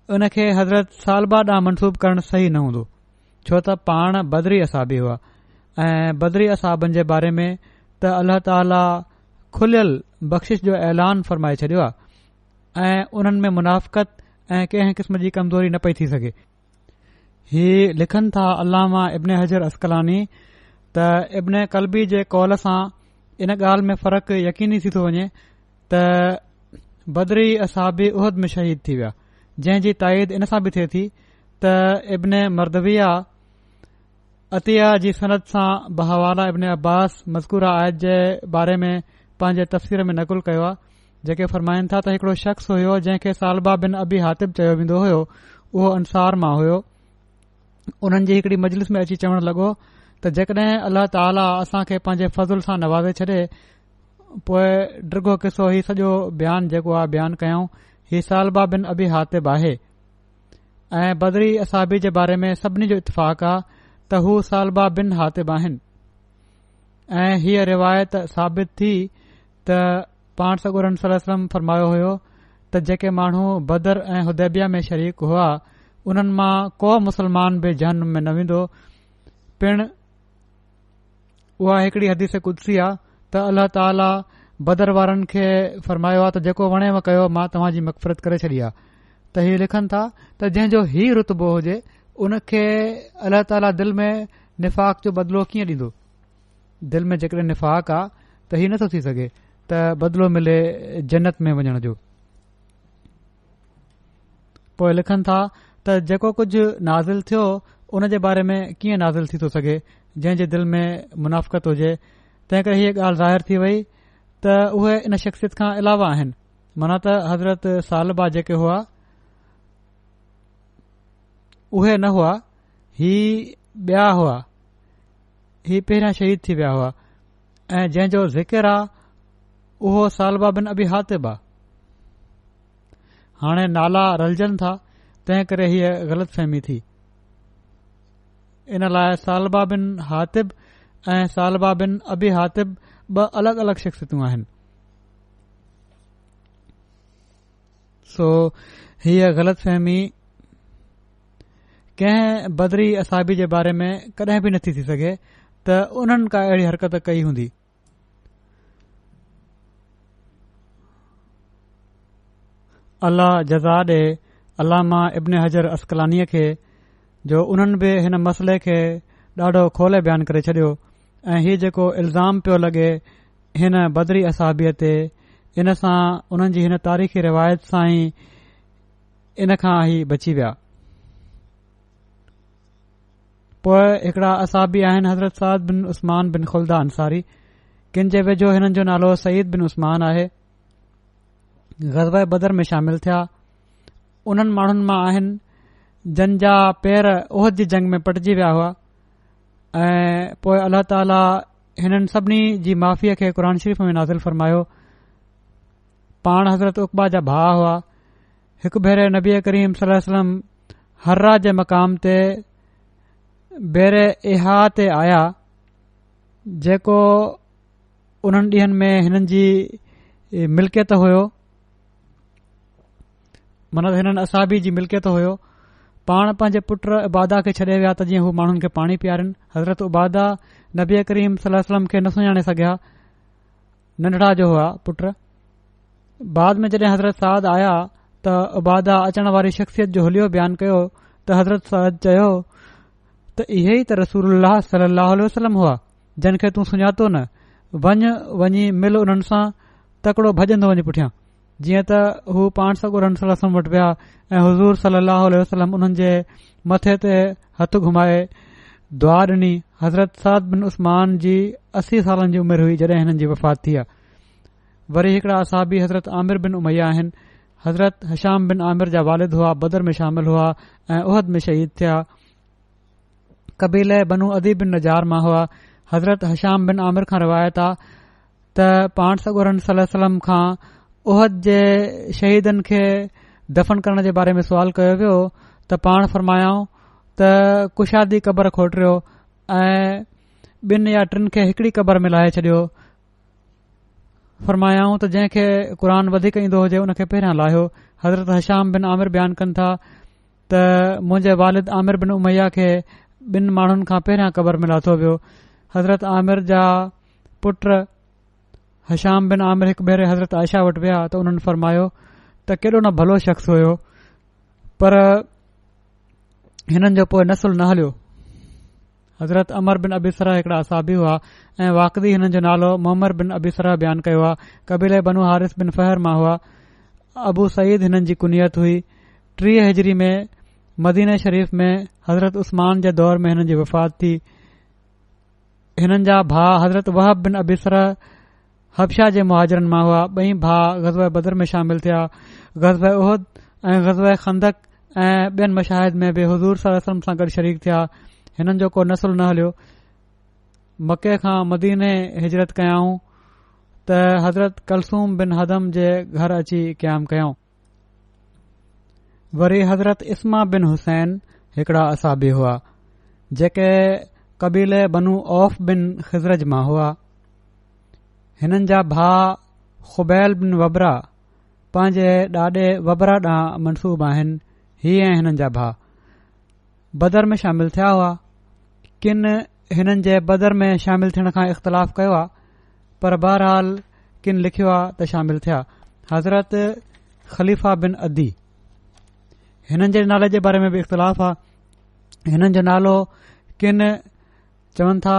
उन खे हज़रत सालबा ॾांहुं मनसूब करणु सही न हूंदो, छो त पाण बदरी असाबी हुआ ऐं बदरी असाबनि जे बारे में त अल्लाह ताला खुलियल बख़्शिश जो ऐलान फ़रमाए छॾियो आहे ऐं उन्हनि में मुनाफ़िक़त ऐं कंहिं क़िस्म जी कमज़ोरी न पई थी सघे। ही लिखनि था अल्लामा इब्न हजर अस्कलानी त इब्न कल्बी जे कौल सां इन ॻाल्हि में फ़र्क़ु यकीनी थी थो वञे त बदरी असाबी उहद में शहीद थी विया, जंहिं जी ताईद इन सां बि थिए थी त इब्न मर्दविया अतिया जी सनद सां बहवाला इब्न अब्बास मज़कूरा आयत जे बारे में पंहिंजे तफ़सीर में नक़ुल कयो आहे, जेके फ़रमाइनि था त हिकिड़ो शख़्स हुयो जंहिंखे सालबा बिन अबी हातिब चयो वेंदो हुयो। उहो अंसार मां हुयो। उन्हनि जी हिकिड़ी मजलिस में अची चवणु लॻो त जेकॾहिं अल्लाह ताला असां खे पंहिंजे फज़ुल सां नवाज़े छॾे, पोइ डिघो किसो ही सॼो बयानु जेको आहे बयानु कयऊं। ही सालबा बिन अबी हातिब आहे ऐं बदरी असाबी जे बारे में सभिनी जो इतफ़ाक़ आहे त हू सालबा बिन हातिब आहिनि ऐं हीअ रिवायत साबित थी त पाण सॻोरन सल्लल्लाहु अलैहि वसल्लम फरमायो हुयो त जेके माण्हू बदर ऐं हुदैबिया में शरीक हुआ उन्हनि मां को मुसलमान बि जहन्नुम में न वेंदो। पिण उहा हिकड़ी हदीस कुदसी आहे त अल्लाह ताला बदर वारनि खे फरमायो आहे त जेको वणेव कयो मां तव्हांजी मग़फ़िरत करे छॾी आहे। त हीअ लिखनि था त जंहिंजो ही रुतबो हुजे उनखे अल्लाह ताला दिल में निफ़ाक़ जो बदिलो कीअं ॾींदो। दिल में जेकॾहिं निफ़ाक़ आहे त हीअ नथो थी सघे त बदिलो मिले जन्नत में वञण जो। पोइ लिखनि था त जेको कुझु नाज़िल थियो उन जे बारे में कीअं नाज़िल थी थो सघे जंहिं जे दिल में मुनाफ़क़त हुजे। तंहिं करे हीअ ॻाल्हि ज़ाहिर थी वई त उहे इन शख़्सियत खां अलावा आहिनि। माना त हज़रत सालबा जेके हुआ उहे न हुआ, ही ॿिया हुआ, ही पहिरियां शहीद थी विया हुआ ऐं जंहिंजो ज़िक्र आहे उहो सालबा बिन अबी हातिब आहे। हाणे नाला रलजनि था तंहिं करे हीअ ग़लति फ़हमी थी। इन लाइ सालबा बिन हातिब ऐं सालबा बिन अबी हातिब ॿ अलॻि अलॻि शख़्सियतूं आहिनि। सो हीअ ग़लति फ़हमी कंहिं बदरी असाबी जे बारे में कॾहिं बि नथी थी सघे त उन्हनि का अहिड़ी हरकत कई हूंदी। अल्लाह जज़ा ॾे अल्लामा इब्न हजर अस्कलानीअ खे जो उन्हनि बि हिन मसइले खे ॾाढो खोले बयानु करे छॾियो ऐं हीउ जेको इल्ज़ाम पियो लॻे हिन बदरी असाबीअ ते इन सां उन्हनि जी हिन तारीख़ी रिवायत सां ई इन खां ई बची विया। पोइ हिकड़ा असाबी आहिनि हज़रत साद बिन उस्मान बिन खुल्दा अंसारी, किन जे वेझो हिननि जो नालो सईद बिन उस्मान आहे। ग़ज़वा बदर में शामिल थिया। उन्हनि माण्हुनि मां आहिनि जन जा पेर उहद जी जंग में पटिजी विया हुआ ऐं पोइ अल्लाह ताला हिननि सभिनी जी माफ़ीअ खे क़ुर शरीफ़ में नाज़िल फरमायो। पाण हज़रत उक़बा जा भाउ हुआ। हिकु भेरे नबी करीम सल्लल्लाहु अलैहि वसल्लम हर्रा जे मक़ाम ते बेरे इहा ते आया जेको उन्हनि ॾींहनि में हिननि जी मिल्कियत हुयो, माना हिननि असाबी जी मिल्कियत हुयो। पाण पंहिंजे पुट उबादा खे छॾे विया त जीअं हू माण्हुनि खे पाणी पीआरनि। हज़रत उबादा नबी करीम सल्लल्लाहु अलैहि वसल्लम खे न सुञाणे सघिया, नंढड़ा जो हुआ पुट। बाद में जॾहिं हज़रत साद आया त उबादा अचण वारी शख़्सियत जो हुलियो बयानु कयो त हज़रत साद चयो त इहे ई त रसूलुल्लाह सल्लल्लाहु अलैहि वसल्लम हुआ जिन खे तूं सुञातो न। वञी मिल उन्हनि सां, तकड़ो भॼंदो वञी पुठियां। जीअं त हू पाण सॻोरन सल्लल्लाहु अलैहि वसल्लम वटि विया ऐं हुज़ूर सल्लल्लाहु अलैहि वसल्लम उन्हनि जे मथे ते हथु घुमाए दुआ ॾिनी। हज़रत साद बिन उस्मान जी 80 सालनि जी उमिरि हुई जॾहिं हिननि जी वफ़ात थी आहे। वरी हिकड़ा असाबी हज़रत आमिर बिन उमैया आहिनि। हज़रत हशाम बिन आमिर जा वालिद हुआ, बदर में शामिल हुआ ऐं उहद में शहीद थिया। कबीले बनु अदी बिन नजार मां हुआ। हज़रत हशाम बिन आमिर खां रिवायत आहे त पाण सॻोरन सल्लल्लाहु अलैहि वसल्लम खां उहद जे शहीदनि खे दफ़न करण जे बारे में सुवाल कयो वियो त पाण फरमायाऊं त कुशादी क़बर खोटरियो ऐं 2 या 3 खे हिकड़ी क़बर में लाहे छॾियो। फरमायाऊं त जंहिंखे क़ुर वधीक ईंदो हुजे उन खे पहिरियां लाहियो। हज़रत हशाम बिन आमिर बयानु कनि था त मुंहिंजे वालिद आमिर बिन उमैया खे 2 माण्हुनि खां पहिरियां क़बर में लाथो वियो। हज़रत आमिर जा पुट हशाम बिन आमिर हिकु भेरे हज़रत आयशा वटि विया त उन्हनि फरमायो त केॾो न भलो शख़्स हुयो, पर हिननि जो पोइ नसुल न हलियो। हज़रत अमर बिन अबी सरह हिकड़ा असाबी हुआ ऐं वाक़दी हिननि जो नालो मुअमर बिन अबी सरह बयानु कयो आहे। कबीले बनु हारिस बिन फहर मां हुआ। अबू सईद हिननि जी कुनियत हुई। 3 हिजरी में मदीने शरीफ़ में हज़रत उस्मान जे दौर में हिननि जी वफ़ात थी। हिननि जा भाउ हज़रत वहब बिन अबी सरह हबशा जे मुहाजिरनि मां हुआ। 2 भाउ ग़ज़वा बदर में शामिल थिया। ग़ज़वा उहद ऐं ग़ज़वा खंदक ऐं ॿियनि मशाहिद में बि हुज़ूर सल्लल्लाहु अलैहि वसल्लम सां गॾु शरीक थिया। हिननि जो को नसुल न हलियो। मके खां मदीने हिजरत कयाऊं त हज़रत कलसूम बिन हदम जे घर अची क़याम कयाऊं। वरी हज़रत इस्मा बिन हुसैन हिकड़ा असाबी हुआ। जेके कबीले बनू औफ बिन ख़िज़रज मां हुआ। हिननि जा भाउ ख़ुबैल बिन वबरा पंहिंजे ॾाॾे वबरा ॾांहुं मनसूब आहिनि। हीअ ऐं हिननि जा भाउ बदर में शामिल थिया हुआ। किन हिननि जे बदर में शामिल थियण खां इख़्तिलाफ़ कयो आहे, पर बहरहाल किन लिखियो आहे त शामिल थिया। हज़रत ख़लीफ़ा बिन अदी, हिननि जे नाले जे बारे में बि इख़्तिलाफ़ आहे। हिननि जो नालो किन चवनि था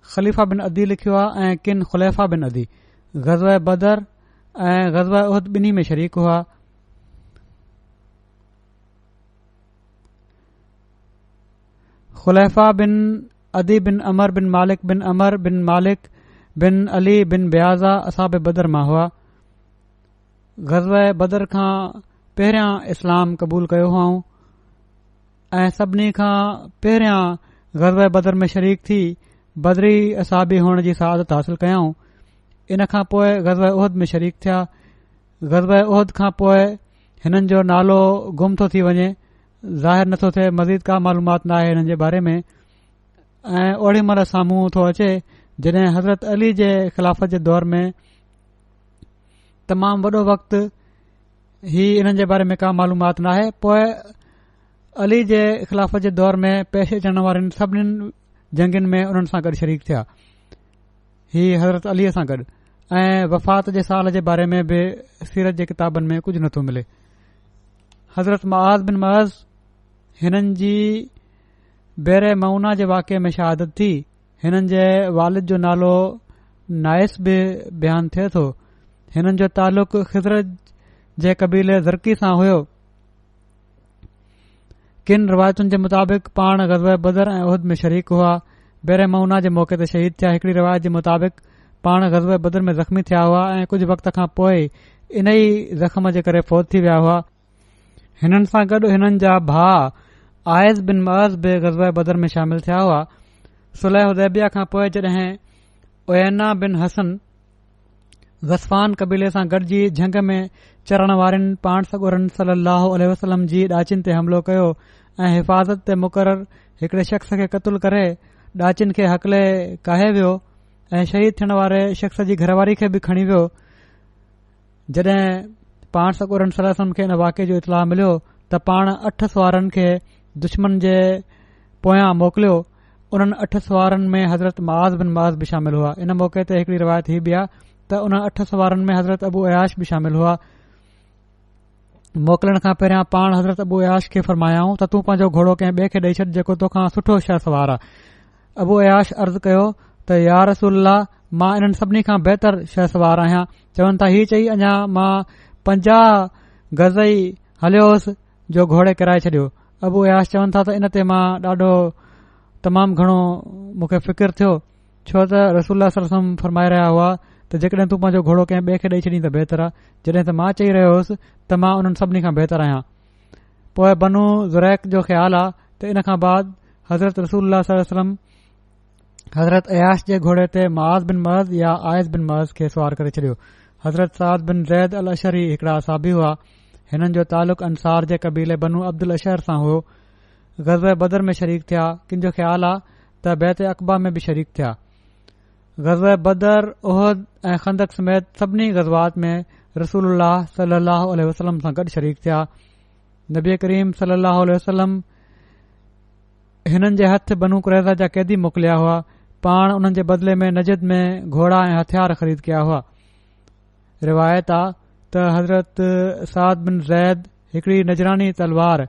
ख़लीफ़ा बिन अदी लिखियो आहे ऐं किन ख़ुलैफ़ा बिन अदी। ग़ज़वा बदर ऐं ग़ज़वा उहद ॿिन्ही में शरीक हुआ। ख़ुलैफ़ा बिन अदी बिन अमर बिन मालिक बिन अमर बिन मालिक बिन अली बिन ब्याज़ा असाब बदर मां हुआ। ग़ज़वा बदर खां पहिरियां इस्लाम क़बूल कयो हुआऊं ऐं सभिनी खां पहिरियां ग़ज़वा बदर में शरीक थी बदरी असाबी हुअण जी सआदत हासिल कयाऊं। इन खां पोइ ग़ज़वा उहद में शरीक थिया। ग़ज़वा उहद खां पोइ हिननि जो नालो गुम थो थी वञे, ज़ाहिर नथो थिए, मज़ीद का मालूमात न आहे हिननि जे बारे में। ऐं ओड़ी महिल साम्हूं थो अचे जॾहिं हज़रत अली जे ख़िलाफ़त जे दौर में तमामु वॾो वक़्तु ही इन्हनि जे बारे में का मालूमात न आहे। पोइ अली जे ख़िलाफ़त जे दौर में पेश अचण वारनि सभिनीनि जंगनि में उन्हनि सां गॾु शरीक थिया, ही हज़रत अलीअ सां गॾु। ऐं वफ़ात जे साल जे बारे में बि सीरत जे किताबनि में कुझु नथो मिले। हज़रत मुआज़ बिन मुआज़, हिननि जी बेरे मऊना जे वाक़े में शहादत थी। हिननि जे वालिद जो नालो नाइस बि बयानु थिए थो। हिननि जो तालुक़ ख़िज़रज जे कबीले ज़रकी सां हुयो। किन रिवायतुनि जे मुताबिक़ पाण ग़ज़वा बदर ऐं उहद में शरीक हुआ। बेरे मऊना जे मौक़े ते शहीद थिया। हिकड़ी रिवायत जे मुताबिक़ पाण ग़ज़वा बदर में ज़ख़्मी थिया हुआ ऐं कुझु वक़्त खां पोइ इन ई ज़ख़्म जे करे फ़ौत थी विया हुआ। हिननि सां गॾु हिननि जा भाउ आयज़ बिन मुअज़ बि ग़ज़वा बदर में शामिल थिया हुआ। सुलह हुदैबिया खां पोइ जॾहिं उयैना बिन हसन ग़स्फ़ान कबीले सां गॾिजी झंग में चरण वारनि पाण सॻोरनि सल्लल्लाहु अलैहि वसल्लम जी ॾाचिन ते हमिलो कयो ऐं हिफ़ाज़त ते मुक़रर हिकड़े शख़्स खे क़तल करे ॾाचिन खे हकले काहे वियो ऐं शहीद थियण वारे शख़्स जी घरवारी खे बि खणी वियो। जॾहिं पाण सॻोरनि सल्लल्लाहु अलैहि वसल्लम खे इन वाक़े जो इतलाह मिलियो त पाण 8 सुवारनि खे दुश्मन जे पोयां मोकिलियो। उन्हनि 8 सुवारनि में हज़रत मुआज़ बिन मुआज़ बि शामिल हुआ। इन मौक़े ते हिकड़ी रिवायत ही बि आहे त उन 8 सुवारनि में हज़रत अबू अयाश बि शामिल हुआ। मोकिलण खां पहिरियां पाण हज़रत अबू अयाश खे फरमायाऊं त तूं पंहिंजो घोड़ो कंहिं ॿिए खे ॾेई छॾ जेको तोखां सुठो शह सवार आहे। अबू अयाश अर्ज़ु कयो त या रसूलल्लाह, मां इन्हनि सभिनी खां बहितर शह सवार आहियां। चवनि था हीउ चई अञा मां 50 गज़ई हलियोसि जो घोड़े किराए छॾियो। अबू अयाश चवनि था त इन ते मां ॾाढो तमामु घणो मूंखे फ़िकिर थियो, छो त रसूलुल्लाह सल्लल्लाहु अलैहि वसल्लम फरमाए रहिया हुआ त जेकॾहिं तूं पंहिंजो घोड़ो कंहिं ॿिए खे ॾेई छॾीं त बहितर आहे। जॾहिं त मां चई रहियो हुयुसि त मां उन्हनि सभिनी खां बहितर आहियां। पोइ बनू ज़ुरैक जो ख़्यालु आहे त इन खां बाद हज़रत रसूलुल्लाह सल्लल्लाहु अलैहि वसल्लम हज़रत अयाश जे घोड़े ते मुआज़ बिन मुअज़ या आयज़ बिन मुअज़ खे सवार करे छॾियो। हज़रत साद बिन ज़ैद अल अशरी हिकड़ा असाबी हुआ। हिननि जो तालुक़ अंसार जे कबीले बनू अब्दुल अशर सां हुयो। ग़ज़वा बदर में शरीक थिया। किन जो ख़्यालु आहे त बैत अक़बा में बि शरीक थिया। ग़ज़वा बदर, उहद ऐं खंदक समेत सभिनी ग़ज़वात में रसूलुल्लाह सल्लल्लाहु अलैहि वसल्लम सां गॾु शरीक थिया। नबी करीम सल्लल्लाहु अलैहि वसल्लम हिननि जे हथ बनू कुरैज़ा जा कैदी मोकिलिया हुआ। पाण उन्हनि जे बदिले में नजद में घोड़ा ऐं हथियार ख़रीद कया हुआ। रिवायत आहे त हज़रत साद बिन ज़ैद हिकड़ी नजरानी तलवार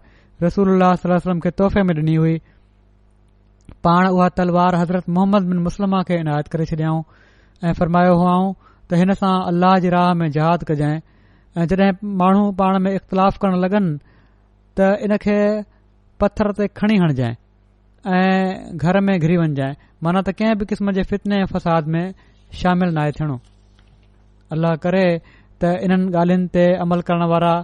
रसूलुल्लाह सल्लल्लाहु अलैहि वसल्लम खे तोहफ़े में ॾिनी हुई। पाण उहा तलवार हज़रत मोहम्मद बिन मुस्लिमा खे इनायत करे छॾियाऊं ऐं फरमायो हुआऊं त हिन सां अल्लाह जी राह में जहाद कजांइ। ऐं जॾहिं माण्हू पाण में इख़्तिलाफ़ करण लॻनि त इन खे पत्थर ते खणी हणजांइ ऐं घर में घिरी वञजांइ, माना त कंहिं बि क़िस्म जे फितने ऐं फ़साद में शामिल नाहे थियणो। अल्लाह करे त इन्हनि ॻाल्हियुनि ते अमल करण वारा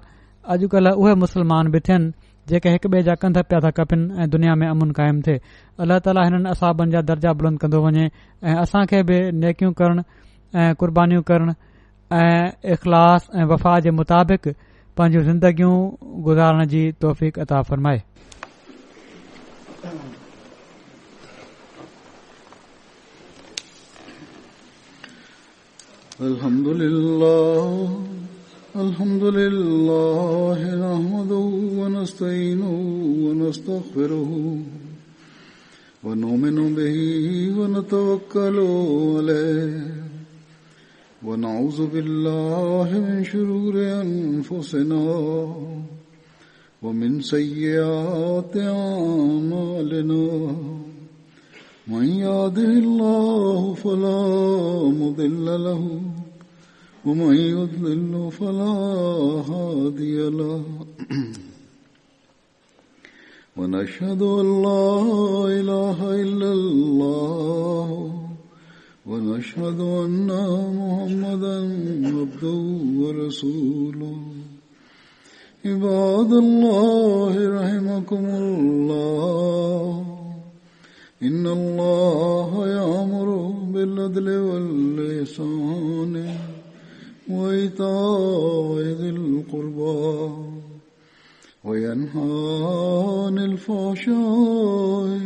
अॼुकल्ह उहे मुस्लमान बि थियनि जेके हिक ॿिए जा कंध पिया था कपनि ऐं दुनिया में अमुन क़ाइमु थिए। अल्लाह ताला हिननि असाबनि जा दर्जा बुलंद कंदो वञे ऐं असांखे बि नेकियूं करण ऐं क़ुर्बानियूं करण ऐं इख़लास ऐं वफ़ा जे मुताबिक़ पंहिंजूं ज़िंदगियूं गुज़ारण जी तौफ़ीक़ अता फ़रमाए। الحمد لله نحمده ونستعينه ونستغفره ونؤمن به ونتوكل عليه ونعوذ بالله من شرور أنفسنا ومن سيئات أعمالنا من يهده الله فلا مضل له ومن يضلل فلا هادي له ونشهد أن لا إله إلا الله ونشهد أن محمدا عبده ورسوله عباد الله رحمكم الله إن الله يأمر بالعدل والإحسان وإيتاء ذي القربى وينهى عن الفحشاء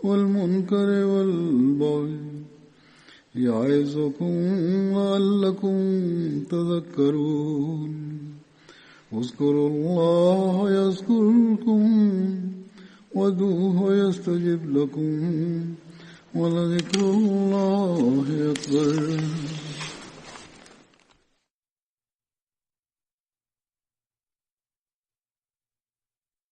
والمنكر والبغي يعظكم لعلكم تذكرون اذكروا الله يذكركم وادعوه يستجب لكم ولذكر الله أكبر